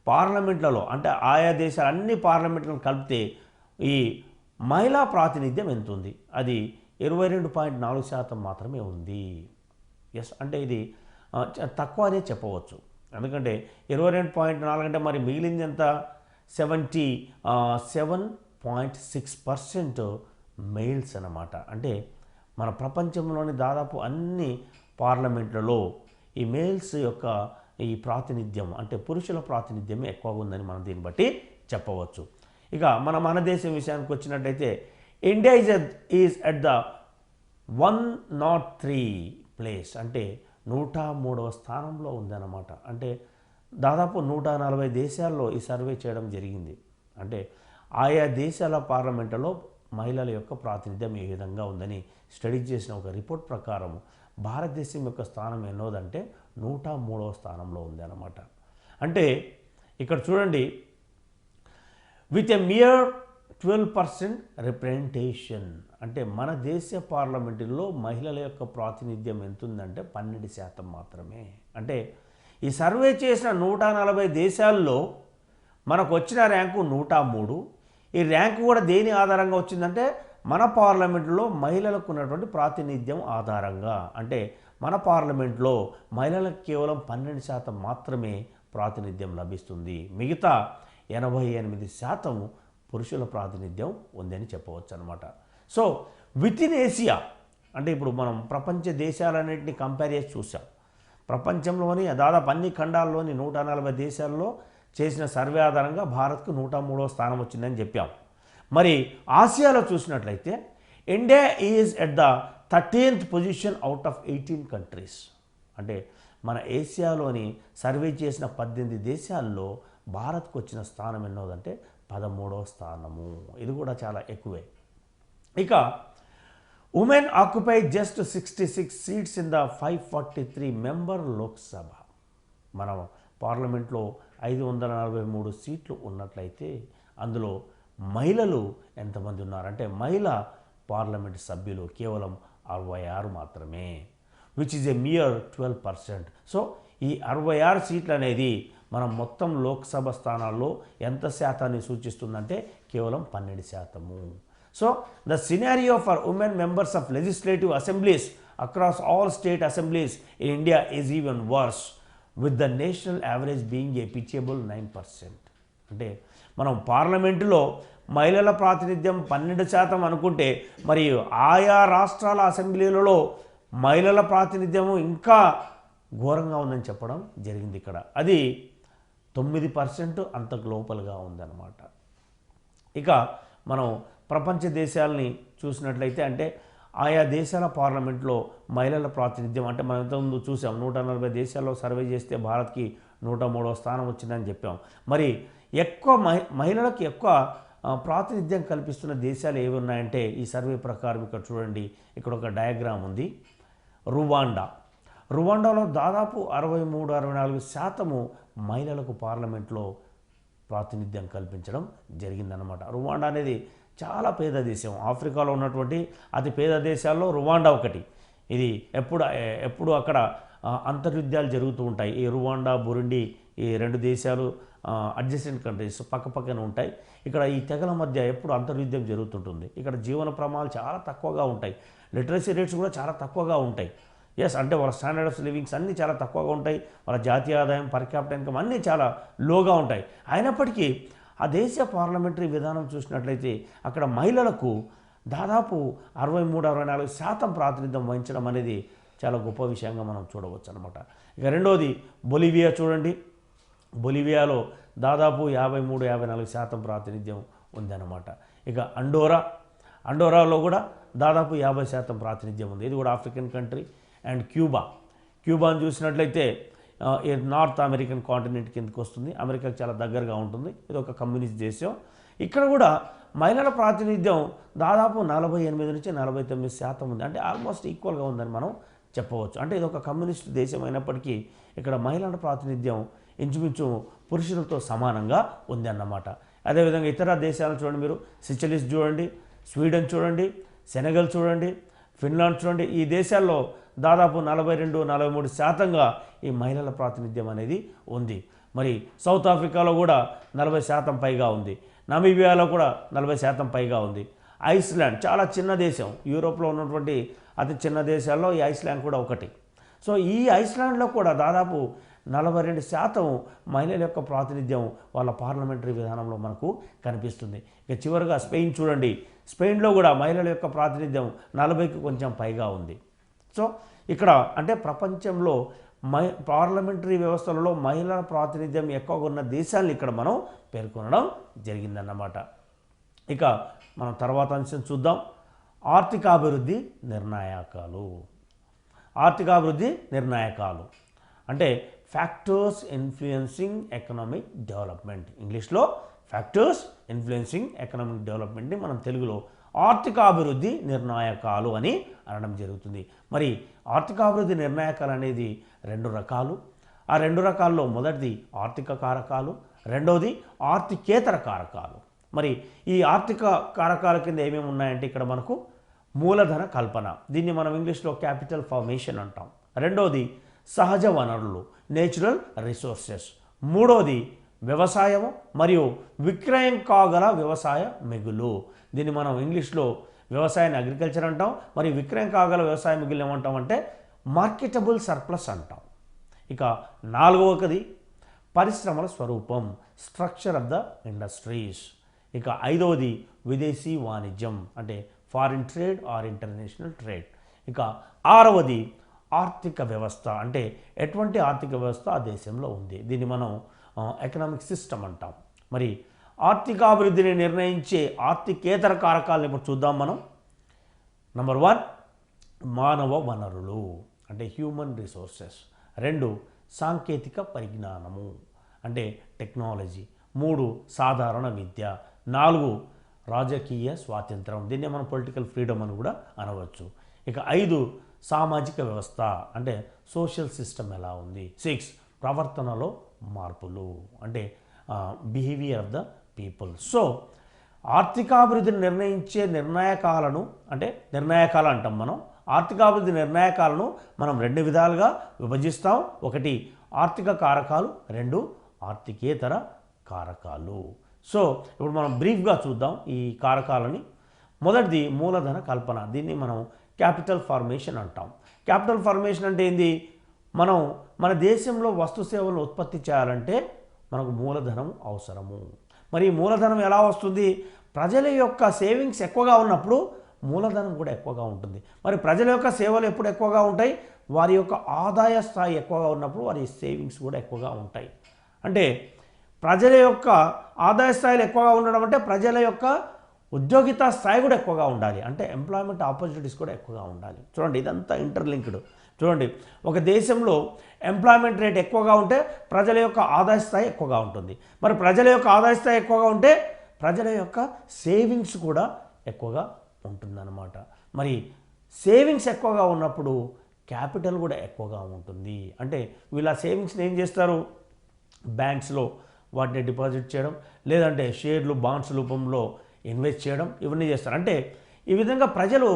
పార్లమెంట్లలో అంటే ఆయా దేశాల అన్ని పార్లమెంట్లను కలిపితే ఈ మహిళా ప్రాతినిధ్యం ఎంత ఉంది, అది 22.4% మాత్రమే ఉంది. అంటే ఇది తక్కువ అనే చెప్పవచ్చు. ఎందుకంటే 22.4 అంటే మరి మిగిలింది ఎంత, 77.6% మెయిల్స్ అన్నమాట. అంటే మన ప్రపంచంలోని దాదాపు అన్ని పార్లమెంట్లలో ఈ మెయిల్స్ యొక్క ఈ ప్రాతినిధ్యం అంటే పురుషుల ప్రాతినిధ్యమే ఎక్కువగా ఉందని మనం దీన్ని బట్టి చెప్పవచ్చు. ఇక మన దేశం విషయానికి వచ్చినట్టయితే India is at the 103 place అంటే 103వ స్థానంలో ఉందన్నమాట. అంటే దాదాపు 140 దేశాల్లో ఈ సర్వే చేయడం జరిగింది. అంటే ఆయా దేశాల పార్లమెంటులో మహిళల యొక్క ప్రాతినిధ్యం ఏ విధంగా ఉందని స్టడీ చేసిన ఒక రిపోర్ట్ ప్రకారం భారతదేశం యొక్క స్థానం ఎన్నోదంటే 103వ స్థానంలో ఉంది అన్నమాట. అంటే ఇక్కడ చూడండి, విత్ ఎ మియర్ 12% రిప్రజెంటేషన్. అంటే మన దేశ పార్లమెంటులో మహిళల యొక్క ప్రాతినిధ్యం ఎంత ఉందంటే 12% మాత్రమే. అంటే ఈ సర్వే చేసిన 140 దేశాల్లో మనకు వచ్చిన ర్యాంకు 103. ఈ ర్యాంకు కూడా దేని ఆధారంగా వచ్చిందంటే మన పార్లమెంటులో మహిళలకు ఉన్నటువంటి ప్రాతినిధ్యం ఆధారంగా. అంటే మన పార్లమెంట్లో మహిళలకు కేవలం 12% మాత్రమే ప్రాతినిధ్యం లభిస్తుంది. మిగతా 88% పురుషుల ప్రాతినిధ్యం ఉందని చెప్పవచ్చు అనమాట. సో విత్ ఇన్ ఏషియా అంటే ఇప్పుడు మనం ప్రపంచ దేశాలన్నింటినీ కంపేర్ చేసి చూసాం. ప్రపంచంలోని దాదాపు అన్ని ఖండాల్లోని 140 దేశాల్లో చేసిన సర్వే ఆధారంగా భారత్కు 103వ స్థానం వచ్చిందని చెప్పాం. మరి ఆసియాలో చూసినట్లయితే India is at the 13th position out of 18 countries. అంటే మన ఏషియాలోని సర్వే చేసిన 18 దేశాల్లో భారత్కు వచ్చిన స్థానం ఎన్నోదంటే 13వ స్థానము. ఇది కూడా చాలా ఎక్కువే. ఇక women occupy just 66 seats in the 543 member Lok Sabha. మన పార్లమెంట్లో 543 సీట్లు ఉన్నట్లయితే అందులో మహిళలు ఎంతమంది ఉన్నారంటే మహిళా పార్లమెంట్ సభ్యులు కేవలం 66 మాత్రమే, which is a mere 12%. So ఈ 66 సీట్లు అనేది మనం మొత్తం లోక్సభ స్థానాల్లో ఎంత శాతాన్ని సూచిస్తుందంటే కేవలం 12%. So the scenario for women members of legislative assemblies across all state assemblies in India is even worse with the national average being a pitiable 9%. అంటే మనం పార్లమెంటులో మహిళల ప్రాతినిధ్యం 12% అనుకుంటే మరి ఆయా రాష్ట్రాల అసెంబ్లీలలో మహిళల ప్రాతినిధ్యము ఇంకా ఘోరంగా ఉందని చెప్పడం జరిగింది. ఇక్కడ అది 9% అంతకు లోపలగా ఉందన్నమాట. ఇక మనం ప్రపంచ దేశాలని చూసినట్లయితే అంటే ఆయా దేశాల పార్లమెంట్లో మహిళల ప్రాతినిధ్యం అంటే మనం ఇంతకుముందు చూసాం 140 దేశాల్లో సర్వే చేస్తే భారత్కి 103వ స్థానం వచ్చిందని చెప్పాం. మరి ఎక్కువ మహిళలకు ఎక్కువ ప్రాతినిధ్యం కల్పిస్తున్న దేశాలు ఏవి ఉన్నాయంటే ఈ సర్వే ప్రకారం ఇక్కడ చూడండి, ఇక్కడ ఒక డయాగ్రామ్ ఉంది. రువాండాలో దాదాపు 63-64% మహిళలకు పార్లమెంట్లో ప్రాతినిధ్యం కల్పించడం జరిగిందన్నమాట. రువాండా అనేది చాలా పేద దేశం. ఆఫ్రికాలో ఉన్నటువంటి అతి పేద దేశాల్లో రువాండా ఒకటి. ఇది ఎప్పుడు అక్కడ అంతర్యుద్ధాలు జరుగుతూ ఉంటాయి. ఈ రువాండా, బురుండి ఈ 2 దేశాలు అడ్జసెంట్ కంట్రీస్ పక్కపక్కన ఉంటాయి. ఇక్కడ ఈ తెగల మధ్య ఎప్పుడు అంతర్యుద్ధం జరుగుతుంటుంది. ఇక్కడ జీవన ప్రమాణాలు చాలా తక్కువగా ఉంటాయి. లిటరసీ రేట్స్ కూడా చాలా తక్కువగా ఉంటాయి. ఎస్, అంటే వాళ్ళ స్టాండర్డ్ ఆఫ్ లివింగ్స్ అన్నీ చాలా తక్కువగా ఉంటాయి. వాళ్ళ జాతీయ ఆదాయం, పర్ క్యాపిటల్ ఇన్కమ్ అన్నీ చాలా లోగా ఉంటాయి. అయినప్పటికీ ఆ దేశ పార్లమెంటరీ విధానం చూసినట్లయితే అక్కడ మహిళలకు దాదాపు 63-64% ప్రాతినిధ్యం వహించడం అనేది చాలా గొప్ప విషయంగా మనం చూడవచ్చు అనమాట. ఇక రెండోది బొలివియా చూడండి. బొలివియాలో దాదాపు 53-54% ప్రాతినిధ్యం ఉందన్నమాట. ఇక అండోరాలో కూడా దాదాపు 50% ప్రాతినిధ్యం ఉంది. ఇది కూడా ఆఫ్రికన్ కంట్రీ. అండ్ క్యూబాను చూసినట్లయితే నార్త్ అమెరికన్ కాంటినెంట్ కిందకి వస్తుంది. అమెరికాకి చాలా దగ్గరగా ఉంటుంది. ఇది ఒక కమ్యూనిస్ట్ దేశం. ఇక్కడ కూడా మహిళల ప్రాతినిధ్యం దాదాపు 48-49% ఉంది. అంటే ఆల్మోస్ట్ ఈక్వల్గా ఉందని మనం చెప్పవచ్చు. అంటే ఇది ఒక కమ్యూనిస్ట్ దేశం అయినప్పటికీ ఇక్కడ మహిళల ప్రాతినిధ్యం ఇంచుమించు పురుషులతో సమానంగా ఉంది అన్నమాట. అదేవిధంగా ఇతర దేశాలను చూడండి, మీరు సిచెలిస్ చూడండి, స్వీడన్ చూడండి, సెనెగల్ చూడండి, ఫిన్లాండ్ చూడండి. ఈ దేశాల్లో దాదాపు 42-43% ఈ మహిళల ప్రాతినిధ్యం అనేది ఉంది. మరి సౌత్ ఆఫ్రికాలో కూడా 40% పైగా ఉంది. నమీబియాలో కూడా 40% పైగా ఉంది. ఐస్లాండ్ చాలా చిన్న దేశం, యూరోప్లో ఉన్నటువంటి అతి చిన్న దేశాల్లో ఈ ఐస్లాండ్ కూడా ఒకటి. సో ఈ ఐస్లాండ్లో కూడా దాదాపు 42% మహిళల యొక్క ప్రాతినిధ్యం వాళ్ళ పార్లమెంటరీ విధానంలో మనకు కనిపిస్తుంది. ఇక చివరిగా స్పెయిన్ చూడండి. స్పెయిన్లో కూడా మహిళల యొక్క ప్రాతినిధ్యం 40కి కొంచెం పైగా ఉంది. సో ఇక్కడ అంటే ప్రపంచంలో పార్లమెంటరీ వ్యవస్థలలో మహిళల ప్రాతినిధ్యం ఎక్కువగా ఉన్న దేశాలను ఇక్కడ మనం పేర్కొనడం జరిగిందన్నమాట. ఇక మనం తర్వాత అంశం చూద్దాం. ఆర్థికాభివృద్ధి నిర్ణాయకాలు అంటే ఫ్యాక్టర్స్ ఇన్ఫ్లుయెన్సింగ్ ఎకనామిక్ డెవలప్మెంట్. ఇంగ్లీష్లో ఫ్యాక్టర్స్ ఇన్ఫ్లుయెన్సింగ్ ఎకనామిక్ డెవలప్మెంట్ని మనం తెలుగులో ఆర్థికాభివృద్ధి నిర్ణాయకాలు అని అనడం జరుగుతుంది. మరి ఆర్థికాభివృద్ధి నిర్ణాయకాలు అనేది 2 రకాలు. ఆ 2 రకాల్లో మొదటిది ఆర్థిక కారకాలు, రెండవది ఆర్థికేతర కారకాలు. మరి ఈ ఆర్థిక కారకాల కింద ఏమేమి ఉన్నాయంటే ఇక్కడ మనకు మూలధన కల్పన, దీన్ని మనం ఇంగ్లీష్లో క్యాపిటల్ ఫార్మేషన్ అంటాం. రెండవది సహజ వనరులు, నేచురల్ రిసోర్సెస్. మూడవది వ్యవసాయము మరియు విక్రయం కాగల వ్యవసాయ మిగులు, దీన్ని మనం ఇంగ్లీష్లో వ్యవసాయాన్ని అగ్రికల్చర్ అంటాం. మరి విక్రయం కాగల వ్యవసాయ మిగులు ఏమంటాం అంటే మార్కెటబుల్ సర్ప్లస్ అంటాం. ఇక నాలుగవది పరిశ్రమల స్వరూపం, స్ట్రక్చర్ ఆఫ్ ద ఇండస్ట్రీస్. ఇక ఐదవది విదేశీ వాణిజ్యం అంటే foreign trade are international trade. ఇక ఆరవది ఆర్థిక వ్యవస్థ అంటే ఎటువంటి ఆర్థిక వ్యవస్థ ఆ దేశంలో ఉంది, దీన్ని మనం ఎకనామిక్ సిస్టమ్ అంటాం. మరి ఆర్థికాభివృద్ధిని నిర్ణయించే ఆర్థికేతర కారకాలను ఇప్పుడు చూద్దాం మనం. నంబర్ 1 మానవ వనరులు అంటే హ్యూమన్ రిసోర్సెస్. 2 సాంకేతిక పరిజ్ఞానము అంటే టెక్నాలజీ. 3 సాధారణ విద్య. 4 రాజకీయ స్వాతంత్రం, దీన్నే మనం పొలిటికల్ ఫ్రీడమ్ అని కూడా అనవచ్చు. ఇక 5 సామాజిక వ్యవస్థ అంటే సోషల్ సిస్టమ్ ఎలా ఉంది. 6 ప్రవర్తనలో మార్పులు అంటే behaviour of the people. So ఆర్థికాభివృద్ధిని నిర్ణయించే నిర్ణాయకాలను అంటే నిర్ణాయకాలు అంటాం మనం. ఆర్థికాభివృద్ధి నిర్ణాయకాలను మనం 2 విధాలుగా విభజిస్తాం. 1 ఆర్థిక కారకాలు, 2 ఆర్థికేతర కారకాలు. సో ఇప్పుడు మనం బ్రీఫ్గా చూద్దాం ఈ కారకాలని. మొదటిది మూలధన కల్పన, దీన్ని మనం క్యాపిటల్ ఫార్మేషన్ అంటాం. క్యాపిటల్ ఫార్మేషన్ అంటే ఏంది? మనం మన దేశంలో వస్తు సేవలను ఉత్పత్తి చేయాలంటే మనకు మూలధనం అవసరము. మరి ఈ మూలధనం ఎలా వస్తుంది? ప్రజల యొక్క సేవింగ్స్ ఎక్కువగా ఉన్నప్పుడు మూలధనం కూడా ఎక్కువగా ఉంటుంది. మరి ప్రజల యొక్క సేవలు ఎప్పుడు ఎక్కువగా ఉంటాయి? వారి యొక్క ఆదాయ స్థాయి ఎక్కువగా ఉన్నప్పుడు వారి సేవింగ్స్ కూడా ఎక్కువగా ఉంటాయి. అంటే ప్రజల యొక్క ఆదాయ స్థాయిలు ఎక్కువగా ఉండడం అంటే ప్రజల యొక్క ఉద్యోగిత స్థాయి కూడా ఎక్కువగా ఉండాలి, అంటే ఎంప్లాయ్మెంట్ ఆపర్చునిటీస్ కూడా ఎక్కువగా ఉండాలి. చూడండి, ఇదంతా ఇంటర్లింక్డ్. చూడండి, ఒక దేశంలో ఎంప్లాయ్మెంట్ రేట్ ఎక్కువగా ఉంటే ప్రజల యొక్క ఆదాయ స్థాయి ఎక్కువగా ఉంటుంది. మరి ప్రజల యొక్క ఆదాయ స్థాయి ఎక్కువగా ఉంటే ప్రజల యొక్క సేవింగ్స్ కూడా ఎక్కువగా ఉంటుందన్నమాట. మరి సేవింగ్స్ ఎక్కువగా ఉన్నప్పుడు క్యాపిటల్ కూడా ఎక్కువగా ఉంటుంది. అంటే వీళ్ళ సేవింగ్స్ని ఏం చేస్తారు? బ్యాంక్స్లో వాటిని డిపాజిట్ చేయడం, లేదంటే షేర్లు బాండ్స్ రూపంలో ఇన్వెస్ట్ చేయడం, ఇవన్నీ చేస్తారు. అంటే ఈ విధంగా ప్రజలు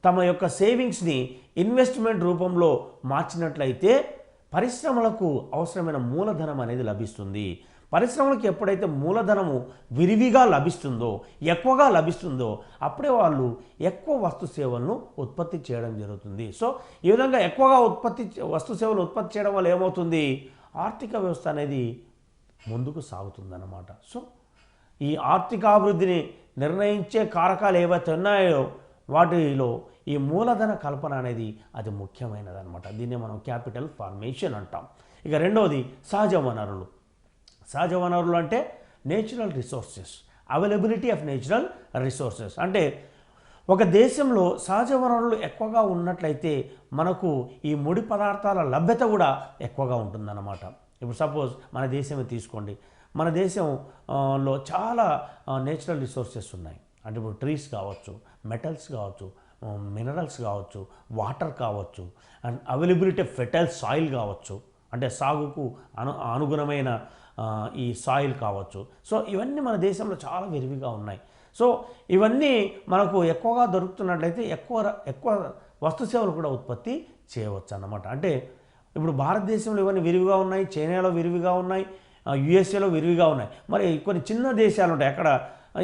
తమ యొక్క సేవింగ్స్ని ఇన్వెస్ట్మెంట్ రూపంలో మార్చినట్లయితే పరిశ్రమలకు అవసరమైన మూలధనం అనేది లభిస్తుంది. పరిశ్రమలకు ఎప్పుడైతే మూలధనము విరివిగా లభిస్తుందో, ఎక్కువగా లభిస్తుందో, అప్పుడే వాళ్ళు ఎక్కువ వస్తు సేవలను ఉత్పత్తి చేయడం జరుగుతుంది. సో ఈ విధంగా ఎక్కువగా వస్తు సేవలు ఉత్పత్తి చేయడం వల్ల ఏమవుతుంది? ఆర్థిక వ్యవస్థ అనేది ముందుకు సాగుతుందన్నమాట. సో ఈ ఆర్థికాభివృద్ధిని నిర్ణయించే కారకాలు ఏవైతే ఉన్నాయో వాటిలో ఈ మూలధన కల్పన అనేది అది ముఖ్యమైనదన్నమాట. దీన్ని మనం క్యాపిటల్ ఫార్మేషన్ అంటాం. ఇక రెండవది సహజ వనరులు. సహజ వనరులు అంటే natural resources, availability of natural resources. అంటే ఒక దేశంలో సహజ వనరులు ఎక్కువగా ఉన్నట్లయితే మనకు ఈ ముడి పదార్థాల లభ్యత కూడా ఎక్కువగా ఉంటుందన్నమాట. ఇప్పుడు సపోజ్ మన దేశమే తీసుకోండి. మన దేశంలో చాలా నేచురల్ రిసోర్సెస్ ఉన్నాయి. అంటే ఇప్పుడు ట్రీస్ కావచ్చు, మెటల్స్ కావచ్చు, మినరల్స్ కావచ్చు, వాటర్ కావచ్చు, and availability of fertile soil కావచ్చు, అంటే సాగుకు అనుగుణమైన ఈ సాయిల్ కావచ్చు. సో ఇవన్నీ మన దేశంలో చాలా విరివిగా ఉన్నాయి. సో ఇవన్నీ మనకు ఎక్కువగా దొరుకుతున్నట్లయితే ఎక్కువ వస్తు సేవలు కూడా ఉత్పత్తి చేయవచ్చు అన్నమాట. అంటే ఇప్పుడు భారతదేశంలో ఇవన్నీ విరివిగా ఉన్నాయి, చైనాలో విరివిగా ఉన్నాయి, యుఎస్ఏలో విరివిగా ఉన్నాయి. మరి కొన్ని చిన్న దేశాలు ఉంటాయి, అక్కడ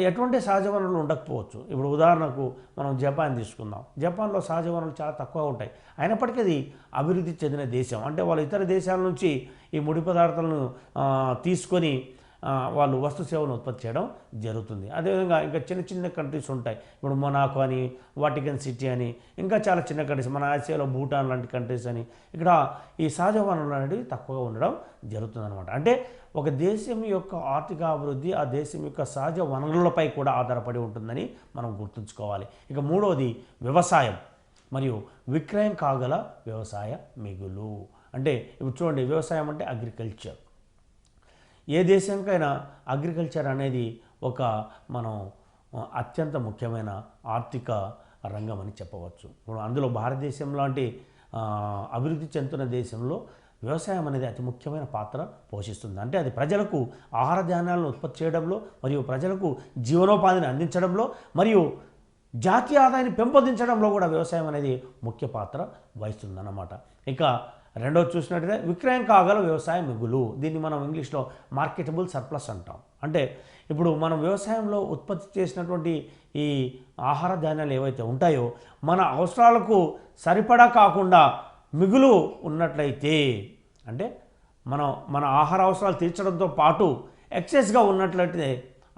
ఎటువంటి సహజ వనరులు ఉండకపోవచ్చు. ఇప్పుడు ఉదాహరణకు మనం జపాన్ తీసుకుందాం. జపాన్లో సహజ వనరులు చాలా తక్కువ ఉంటాయి, అయినప్పటికీ అది అభివృద్ధి చెందిన దేశం. అంటే వాళ్ళు ఇతర దేశాల నుంచి ఈ ముడి పదార్థాలను తీసుకొని వాళ్ళు వస్తు సేవలను ఉత్పత్తి చేయడం జరుగుతుంది. అదేవిధంగా ఇంకా చిన్న చిన్న కంట్రీస్ ఉంటాయి. ఇప్పుడు మొనాకో అని, వాటికన్ సిటీ అని, ఇంకా చాలా చిన్న కంట్రీస్, మన ఆసియాలో భూటాన్ లాంటి కంట్రీస్ అని, ఇక్కడ ఈ సహజ వనరులు అనేవి తక్కువగా ఉండడం జరుగుతుందన్నమాట. అంటే ఒక దేశం యొక్క ఆర్థిక అభివృద్ధి ఆ దేశం యొక్క సహజ వనరులపై కూడా ఆధారపడి ఉంటుందని మనం గుర్తుంచుకోవాలి. ఇక మూడవది వ్యవసాయం మరియు విక్రయం కాగల వ్యవసాయ మిగులు. అంటే ఇప్పుడు చూడండి, వ్యవసాయం అంటే అగ్రికల్చర్. ఏ దేశంకైనా అగ్రికల్చర్ అనేది ఒక మనం అత్యంత ముఖ్యమైన ఆర్థిక రంగం అని చెప్పవచ్చు. ఇప్పుడు అందులో భారతదేశం లాంటి అభివృద్ధి చెందుతున్న దేశంలో వ్యవసాయం అనేది అతి ముఖ్యమైన పాత్ర పోషిస్తుంది. అంటే అది ప్రజలకు ఆహార ధాన్యాలను ఉత్పత్తి చేయడంలో, మరియు ప్రజలకు జీవనోపాధిని అందించడంలో, మరియు జాతీయ ఆదాయాన్ని పెంపొందించడంలో కూడా వ్యవసాయం అనేది ముఖ్య పాత్ర వహిస్తుందన్నమాట. ఇక రెండోది చూసినట్టయితే విక్రయం కాగల వ్యవసాయ మిగులు. దీన్ని మనం ఇంగ్లీష్లో మార్కెటబుల్ సర్ప్లస్ అంటాం. అంటే ఇప్పుడు మనం వ్యవసాయంలో ఉత్పత్తి చేసినటువంటి ఈ ఆహార ధాన్యాలు ఏవైతే ఉంటాయో మన అవసరాలకు సరిపడా కాకుండా మిగులు ఉన్నట్లయితే, అంటే మన ఆహార అవసరాలు తీర్చడంతో పాటు ఎక్సెస్గా ఉన్నట్లయితే,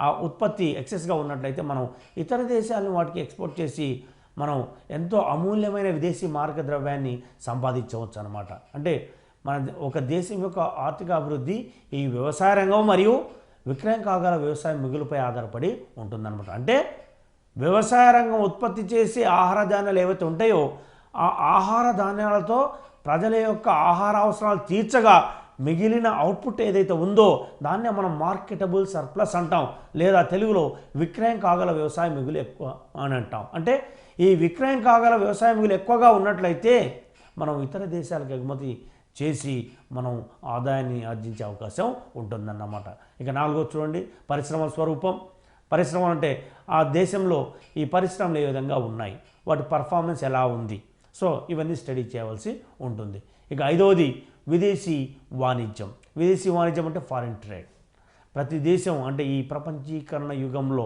ఆ ఉత్పత్తి ఎక్సెస్గా ఉన్నట్లయితే మనం ఇతర దేశాలను వాటికి ఎక్స్పోర్ట్ చేసి మనం ఎంతో అమూల్యమైన విదేశీ మార్గ ద్రవ్యాన్ని సంపాదించవచ్చు అన్నమాట. అంటే మన ఒక దేశం యొక్క ఆర్థిక అభివృద్ధి ఈ వ్యవసాయ రంగం మరియు విక్రయం కాగల వ్యవసాయ మిగులుపై ఆధారపడి ఉంటుందన్నమాట. అంటే వ్యవసాయ రంగం ఉత్పత్తి చేసే ఆహార ధాన్యాలు ఏవైతే ఉంటాయో ఆ ఆహార ధాన్యాలతో ప్రజల యొక్క ఆహార అవసరాలు తీర్చగా మిగిలిన అవుట్పుట్ ఏదైతే ఉందో దాన్నే మనం మార్కెటబుల్ సర్ప్లస్ అంటాం, లేదా తెలుగులో విక్రయం కాగల వ్యవసాయ మిగులు ఎక్కువ అని అంటాం. అంటే ఈ విక్రయం కాగల వ్యవసాయ మిగులు ఎక్కువగా ఉన్నట్లయితే మనం ఇతర దేశాలకు ఎగుమతి చేసి మనం ఆదాయాన్ని ఆర్జించే అవకాశం ఉంటుందన్నమాట. ఇక నాలుగో చూడండి, పరిశ్రమ స్వరూపం. పరిశ్రమలు అంటే ఆ దేశంలో ఈ పరిశ్రమలు ఏ విధంగా ఉన్నాయి, వాటి పర్ఫార్మెన్స్ ఎలా ఉంది, సో ఇవన్నీ స్టడీ చేయవలసి ఉంటుంది. ఇక ఐదవది విదేశీ వాణిజ్యం. విదేశీ వాణిజ్యం అంటే ఫారిన్ ట్రేడ్. ప్రతి దేశం అంటే ఈ ప్రపంచీకరణ యుగంలో,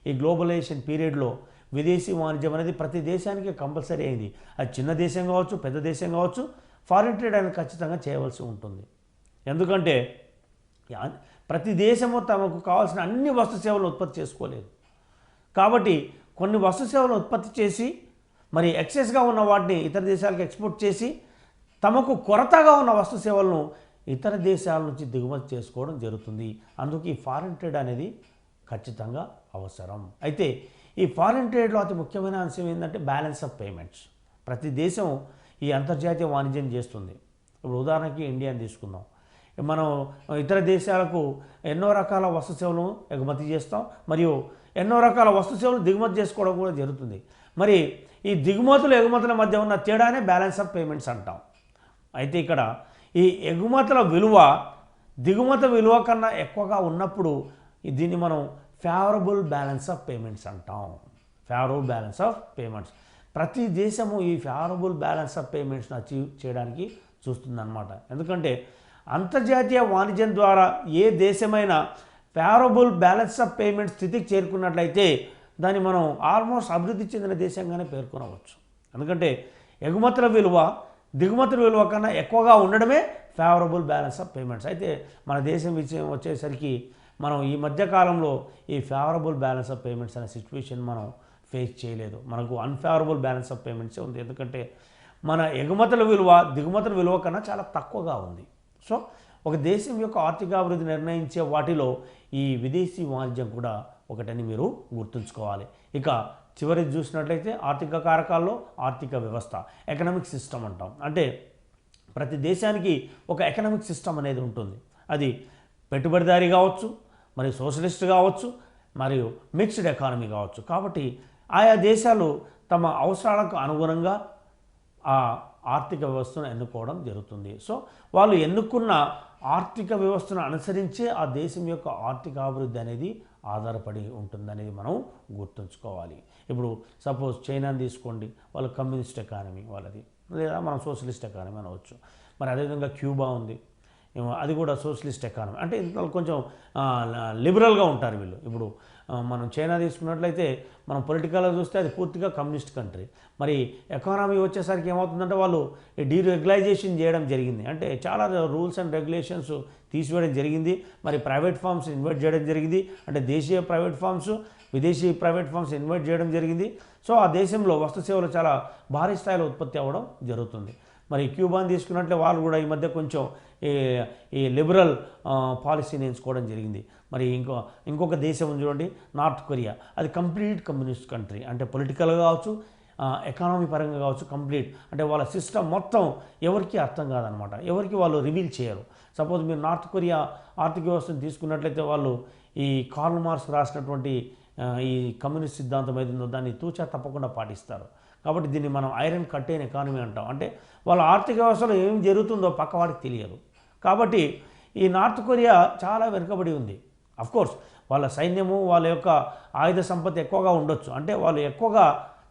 ఈ గ్లోబలైజేషన్ పీరియడ్లో విదేశీ వాణిజ్యం అనేది ప్రతి దేశానికి కంపల్సరీ అయింది. అది చిన్న దేశం కావచ్చు, పెద్ద దేశం కావచ్చు, ఫారిన్ ట్రేడ్ అనేది ఖచ్చితంగా చేయవలసి ఉంటుంది. ఎందుకంటే ప్రతి దేశము తమకు కావాల్సిన అన్ని వస్తు సేవలను ఉత్పత్తి చేసుకోలేదు. కాబట్టి కొన్ని వస్తు సేవలను ఉత్పత్తి చేసి మరి ఎక్సెస్గా ఉన్న వాటిని ఇతర దేశాలకు ఎక్స్పోర్ట్ చేసి తమకు కొరతగా ఉన్న వస్తు సేవలను ఇతర దేశాల నుంచి దిగుమతి చేసుకోవడం జరుగుతుంది. అందుకు ఈ ఫారిన్ ట్రేడ్ అనేది ఖచ్చితంగా అవసరం. అయితే ఈ ఫారిన్ ట్రేడ్లో అతి ముఖ్యమైన అంశం ఏంటంటే బ్యాలెన్స్ ఆఫ్ పేమెంట్స్. ప్రతి దేశం ఈ అంతర్జాతీయ వాణిజ్యం చేస్తుంది. ఇప్పుడు ఉదాహరణకి ఇండియాని తీసుకుందాం. మనం ఇతర దేశాలకు ఎన్నో రకాల వస్తు సేవలను ఎగుమతి చేస్తాం, మరియు ఎన్నో రకాల వస్తు సేవలు దిగుమతి చేసుకోవడం కూడా జరుగుతుంది. మరి ఈ దిగుమతులు ఎగుమతుల మధ్య ఉన్న తేడానే బ్యాలెన్స్ ఆఫ్ పేమెంట్స్ అంటాం. అయితే ఇక్కడ ఈ ఎగుమతుల విలువ దిగుమతి విలువ కన్నా ఎక్కువగా ఉన్నప్పుడు దీన్ని మనం ఫేవరబుల్ బ్యాలెన్స్ ఆఫ్ పేమెంట్స్ అంటాం. Favourable balance of payments. ప్రతి దేశము ఈ ఫేవరబుల్ బ్యాలెన్స్ ఆఫ్ పేమెంట్స్ని అచీవ్ చేయడానికి చూస్తుందన్నమాట. ఎందుకంటే అంతర్జాతీయ వాణిజ్యం ద్వారా ఏ దేశమైనా ఫేవరబుల్ బ్యాలెన్స్ ఆఫ్ పేమెంట్ స్థితికి చేరుకున్నట్లయితే దాన్ని మనం ఆల్మోస్ట్ అభివృద్ధి చెందిన దేశంగానే పేర్కొనవచ్చు. ఎందుకంటే ఎగుమతుల విలువ దిగుమతుల విలువ కన్నా ఎక్కువగా ఉండడమే ఫేవరబుల్ బ్యాలెన్స్ ఆఫ్ పేమెంట్స్. అయితే మన దేశం విషయం వచ్చేసరికి మనం ఈ మధ్యకాలంలో ఈ ఫేవరబుల్ బ్యాలెన్స్ ఆఫ్ పేమెంట్స్ అనే సిచ్యువేషన్ మనం ఫేస్ చేయలేదు. మనకు అన్ఫేవరబుల్ బ్యాలెన్స్ ఆఫ్ పేమెంట్సే ఉంది. ఎందుకంటే మన ఎగుమతుల విలువ దిగుమతుల విలువ కన్నా చాలా తక్కువగా ఉంది. సో ఒక దేశం యొక్క ఆర్థికాభివృద్ధి నిర్ణయించే వాటిలో ఈ విదేశీ వాణిజ్యం కూడా ఒకటని మీరు గుర్తుంచుకోవాలి. ఇక చివరికి చూసినట్లయితే ఆర్థిక కారకాల్లో ఆర్థిక వ్యవస్థ, ఎకనామిక్ సిస్టమ్ అంటాం. అంటే ప్రతి దేశానికి ఒక ఎకనామిక్ సిస్టమ్ అనేది ఉంటుంది. అది పెట్టుబడిదారీ కావచ్చు, మరియు సోషలిస్ట్ కావచ్చు, మరియు మిక్స్డ్ ఎకానమీ కావచ్చు. కాబట్టి ఆయా దేశాలు తమ అవసరాలకు అనుగుణంగా ఆ ఆర్థిక వ్యవస్థను ఎన్నుకోవడం జరుగుతుంది. సో వాళ్ళు ఎన్నుకున్న ఆర్థిక వ్యవస్థను అనుసరించే ఆ దేశం యొక్క ఆర్థిక అభివృద్ధి అనేది ఆధారపడి ఉంటుందనేది మనం గుర్తుంచుకోవాలి. ఇప్పుడు సపోజ్ చైనాని తీసుకోండి, వాళ్ళ కమ్యూనిస్ట్ ఎకానమీ వాళ్ళది, లేదా మనం సోషలిస్ట్ ఎకానమీ అనవచ్చు. మరి అదేవిధంగా క్యూబా ఉంది, అది కూడా సోషలిస్ట్ ఎకానమీ. అంటే కొంచెం లిబరల్గా ఉంటారు వీళ్ళు. ఇప్పుడు మనం చైనా తీసుకున్నట్లయితే మనం పొలిటికల్గా చూస్తే అది పూర్తిగా కమ్యూనిస్ట్ కంట్రీ. మరి ఎకానమీ వచ్చేసరికి ఏమవుతుందంటే వాళ్ళు డీరెగ్యులైజేషన్ చేయడం జరిగింది. అంటే చాలా రూల్స్ అండ్ రెగ్యులేషన్స్ తీసివేయడం జరిగింది. మరి ప్రైవేట్ ఫార్మ్స్ ఇన్వైట్ చేయడం జరిగింది. అంటే దేశీయ ప్రైవేట్ ఫార్మ్స్, విదేశీ ప్రైవేట్ ఫార్మ్స్ ఇన్వైట్ చేయడం జరిగింది. సో ఆ దేశంలో వస్తు సేవలు చాలా భారీ స్థాయిలో ఉత్పత్తి అవ్వడం జరుగుతుంది. మరి క్యూబాని తీసుకున్నట్లే వాళ్ళు కూడా ఈ మధ్య కొంచెం ఈ లిబరల్ పాలసీని ఎంచుకోవడం జరిగింది. మరి ఇంకొక దేశం ఉంది చూడండి, నార్త్ కొరియా. అది కంప్లీట్ కమ్యూనిస్ట్ కంట్రీ. అంటే పొలిటికల్గా కావచ్చు, ఎకానమీ పరంగా కావచ్చు, కంప్లీట్. అంటే వాళ్ళ సిస్టమ్ మొత్తం ఎవరికి అర్థం కాదనమాట, ఎవరికి వాళ్ళు రివీల్ చేయరు. సపోజ్ మీరు నార్త్ కొరియా ఆర్థిక వ్యవస్థను తీసుకున్నట్లయితే వాళ్ళు ఈ కార్ల్ మార్క్స్ రాసినటువంటి ఈ కమ్యూనిస్ట్ సిద్ధాంతం ఏదైందో దాన్ని తూచా తప్పకుండా పాటిస్తారు. కాబట్టి దీన్ని మనం ఐరన్ కట్టేన్ ఎకానమీ అంటాం. అంటే వాళ్ళ ఆర్థిక వ్యవస్థలో ఏం జరుగుతుందో పక్కవాడికి తెలియదు. కాబట్టి ఈ నార్త్ కొరియా చాలా వెనుకబడి ఉంది. అఫ్కోర్స్ వాళ్ళ సైన్యము వాళ్ళ యొక్క ఆయుధ సంపత్తి ఎక్కువగా ఉండొచ్చు. అంటే వాళ్ళు ఎక్కువగా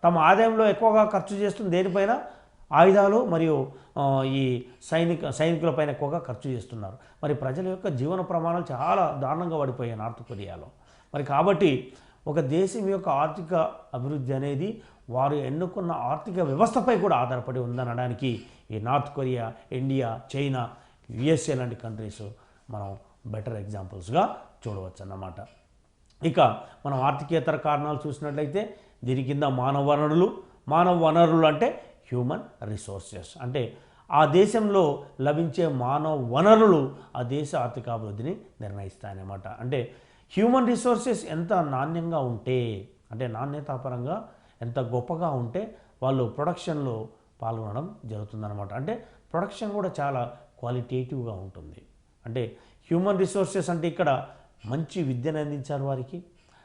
తమ ఆదాయంలో ఎక్కువగా ఖర్చు చేస్తుంది దేనిపైన? ఆయుధాలు మరియు ఈ సైనికులపైన ఎక్కువగా ఖర్చు చేస్తున్నారు. మరి ప్రజల యొక్క జీవన ప్రమాణాలు చాలా దారుణంగా పడిపోయాయి నార్త్ కొరియాలో. మరి కాబట్టి ఒక దేశం యొక్క ఆర్థిక అభివృద్ధి అనేది వారు ఎన్నుకున్న ఆర్థిక వ్యవస్థపై కూడా ఆధారపడి ఉందనడానికి ఈ north Korea, India, China, USA లాంటి కంట్రీస్ మనం బెటర్ ఎగ్జాంపుల్స్గా చూడవచ్చు అన్నమాట. ఇక మనం ఆర్థికేతర కారణాలు చూసినట్లయితే దీని కింద మానవ వనరులు అంటే హ్యూమన్ రిసోర్సెస్. అంటే ఆ దేశంలో లభించే మానవ వనరులు ఆ దేశ ఆర్థికాభివృద్ధిని నిర్ణయిస్తాయన్నమాట. అంటే హ్యూమన్ రిసోర్సెస్ ఎంత నాణ్యంగా ఉంటే, అంటే నాణ్యతాపరంగా ఎంత గొప్పగా ఉంటే వాళ్ళు ప్రొడక్షన్లో పాల్గొనడం జరుగుతుందన్నమాట. అంటే ప్రొడక్షన్ కూడా చాలా క్వాలిటేటివ్గా ఉంటుంది. అంటే హ్యూమన్ రిసోర్సెస్ అంటే ఇక్కడ మంచి విద్యను అందించాలి వారికి,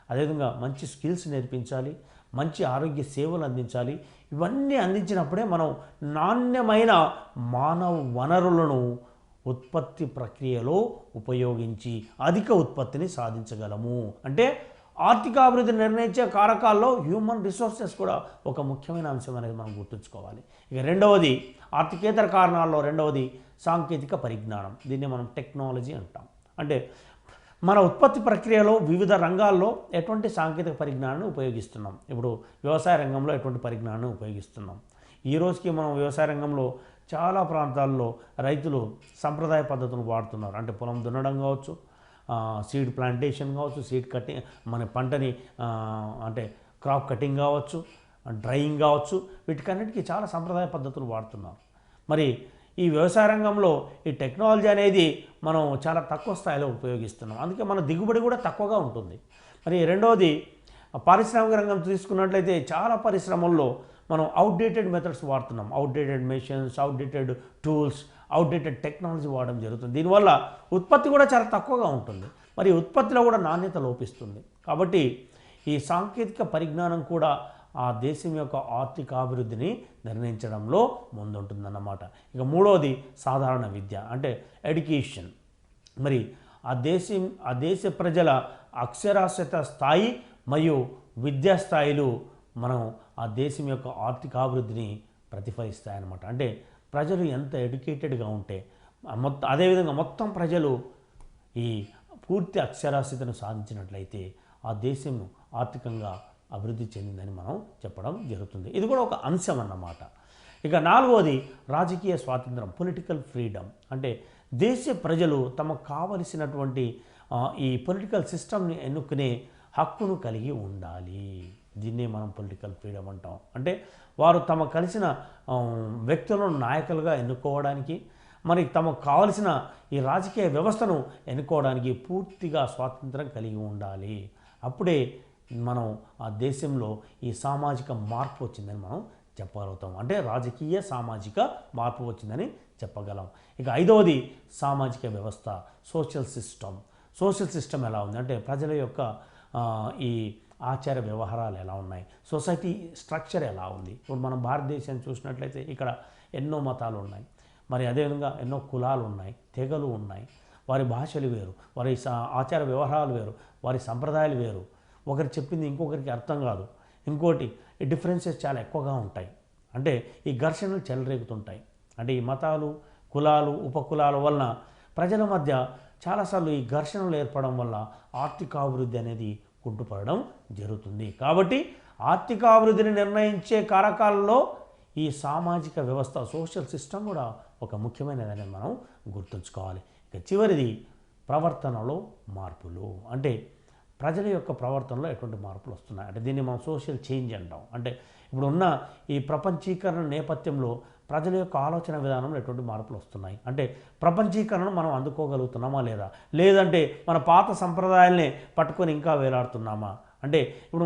అదేవిధంగా మంచి స్కిల్స్ నేర్పించాలి, మంచి ఆరోగ్య సేవలు అందించాలి. ఇవన్నీ అందించినప్పుడే మనం నాణ్యమైన మానవ వనరులను ఉత్పత్తి ప్రక్రియలో ఉపయోగించి అధిక ఉత్పత్తిని సాధించగలము. అంటే ఆర్థికాభివృద్ధిని నిర్ణయించే కారకాల్లో హ్యూమన్ రిసోర్సెస్ కూడా ఒక ముఖ్యమైన అంశం అనేది మనం గుర్తుంచుకోవాలి. ఇక రెండవది ఆర్థికేతర కారణాల్లో రెండవది సాంకేతిక పరిజ్ఞానం. దీన్ని మనం టెక్నాలజీ అంటాం. అంటే మన ఉత్పత్తి ప్రక్రియలో వివిధ రంగాల్లో ఎటువంటి సాంకేతిక పరిజ్ఞానాన్ని ఉపయోగిస్తున్నాం. ఇప్పుడు వ్యవసాయ రంగంలో ఎటువంటి పరిజ్ఞానాన్ని ఉపయోగిస్తున్నాం. ఈ రోజుకి మనం వ్యవసాయ రంగంలో చాలా ప్రాంతాల్లో రైతులు సంప్రదాయ పద్ధతులను వాడుతున్నారు. అంటే పొలం దున్నడం కావచ్చు, సీడ్ ప్లాంటేషన్ కావచ్చు, సీడ్ కటింగ్, మన పంటని అంటే క్రాప్ కటింగ్ కావచ్చు, డ్రైయింగ్ కావచ్చు, వీటికన్నిటికీ చాలా సంప్రదాయ పద్ధతులు వాడుతున్నారు. మరి ఈ వ్యవసాయ రంగంలో ఈ టెక్నాలజీ అనేది మనం చాలా తక్కువ స్థాయిలో ఉపయోగిస్తున్నాం. అందుకే మన దిగుబడి కూడా తక్కువగా ఉంటుంది. మరి రెండవది పారిశ్రామిక రంగం తీసుకున్నట్లయితే చాలా పరిశ్రమల్లో మనం అవుట్డేటెడ్ మెథడ్స్ వాడుతున్నాం. Outdated machines, outdated tools, outdated technology వాడడం జరుగుతుంది. దీనివల్ల ఉత్పత్తి కూడా చాలా తక్కువగా ఉంటుంది. మరి ఉత్పత్తిలో కూడా నాణ్యత లోపిస్తుంది. కాబట్టి ఈ సాంకేతిక పరిజ్ఞానం కూడా ఆ దేశం యొక్క ఆర్థికాభివృద్ధిని నిర్ణయించడంలో ముందుంటుందన్నమాట. ఇక మూడవది సాధారణ విద్య అంటే ఎడ్యుకేషన్. మరి ఆ దేశ ప్రజల అక్షరాస్యత స్థాయి మరియు విద్యా స్థాయిలు మనం ఆ దేశం యొక్క ఆర్థికాభివృద్ధిని ప్రతిఫలిస్తాయన్నమాట. అంటే ప్రజలు ఎంత ఎడ్యుకేటెడ్గా ఉంటే అదేవిధంగా మొత్తం ప్రజలు ఈ పూర్తి అక్షరాస్యతను సాధించినట్లయితే ఆ దేశం ఆర్థికంగా అభివృద్ధి చెందిందని మనం చెప్పడం జరుగుతుంది. ఇది కూడా ఒక అంశం అన్నమాట. ఇక నాలుగవది రాజకీయ స్వాతంత్రం, పొలిటికల్ ఫ్రీడమ్. అంటే దేశ ప్రజలు తమకు కావలసినటువంటి ఈ పొలిటికల్ సిస్టమ్ని ఎన్నుకునే హక్కును కలిగి ఉండాలి. దీన్నే మనం పొలిటికల్ ఫ్రీడమ్ అంటాం. అంటే వారు తమకు కలిసిన వ్యక్తులను నాయకులుగా ఎన్నుకోవడానికి, మరి తమకు కావలసిన ఈ రాజకీయ వ్యవస్థను ఎన్నుకోవడానికి పూర్తిగా స్వాతంత్రం కలిగి ఉండాలి. అప్పుడే మనం ఆ దేశంలో ఈ సామాజిక మార్పు వచ్చిందని మనం చెప్పగలుగుతాం. అంటే రాజకీయ సామాజిక మార్పు వచ్చిందని చెప్పగలం. ఇక ఐదవది సామాజిక వ్యవస్థ, సోషల్ సిస్టమ్ ఎలా ఉంది అంటే ప్రజల యొక్క ఈ ఆచార వ్యవహారాలు ఎలా ఉన్నాయి, సొసైటీ స్ట్రక్చర్ ఎలా ఉంది. ఇప్పుడు మనం భారతదేశాన్ని చూసినట్లయితే ఇక్కడ ఎన్నో మతాలు ఉన్నాయి, మరి అదేవిధంగా ఎన్నో కులాలు ఉన్నాయి, తెగలు ఉన్నాయి, వారి భాషలు వేరు, వారి ఆచార వ్యవహారాలు వేరు, వారి సంప్రదాయాలు వేరు, ఒకరు చెప్పింది ఇంకొకరికి అర్థం కాదు. ఇంకోటి ఈ డిఫరెన్సెస్ చాలా ఎక్కువగా ఉంటాయి. అంటే ఈ ఘర్షణలు చెలరేగుతుంటాయి. అంటే ఈ మతాలు, కులాలు, ఉపకులాల వలన ప్రజల మధ్య చాలాసార్లు ఈ ఘర్షణలు ఏర్పడడం వల్ల ఆర్థికాభివృద్ధి అనేది కుంటుపడడం జరుగుతుంది. కాబట్టి ఆర్థికాభివృద్ధిని నిర్ణయించే కారకాలలో ఈ సామాజిక వ్యవస్థ, సోషల్ సిస్టమ్ కూడా ఒక ముఖ్యమైనదని మనం గుర్తుంచుకోవాలి. ఇక చివరిది ప్రవర్తనలో మార్పులు. అంటే ప్రజల యొక్క ప్రవర్తనలో ఎటువంటి మార్పులు వస్తున్నాయి అంటే దీన్ని మనం సోషల్ చేంజ్ అంటాం. అంటే ఇప్పుడు ఉన్న ఈ ప్రపంచీకరణ నేపథ్యంలో ప్రజల యొక్క ఆలోచన విధానంలో ఎటువంటి మార్పులు వస్తున్నాయి అంటే ప్రపంచీకరణను మనం అందుకోగలుగుతున్నామా లేదా, లేదంటే మన పాత సంప్రదాయాల్ని పట్టుకొని ఇంకా వేలాడుతున్నామా. అంటే ఇప్పుడు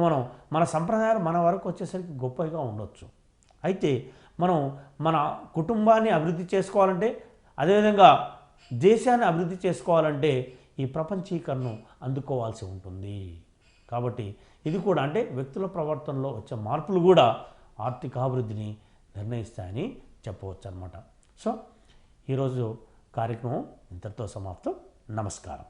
మన సంప్రదాయాలు మన వరకు వచ్చేసరికి గొప్పగా ఉండొచ్చు. అయితే మనం మన కుటుంబాన్ని అభివృద్ధి చేసుకోవాలంటే, అదేవిధంగా దేశాన్ని అభివృద్ధి చేసుకోవాలంటే ఈ ప్రపంచీకరణను అందుకోవాల్సి ఉంటుంది. కాబట్టి ఇది కూడా అంటే వ్యక్తుల ప్రవర్తనలో వచ్చే మార్పులు కూడా ఆర్థికాభివృద్ధిని నిర్ణయిస్తాయని చెప్పవచ్చు అనమాట. సో ఈరోజు కార్యక్రమం ఇంతటితో సమాప్తం. నమస్కారం.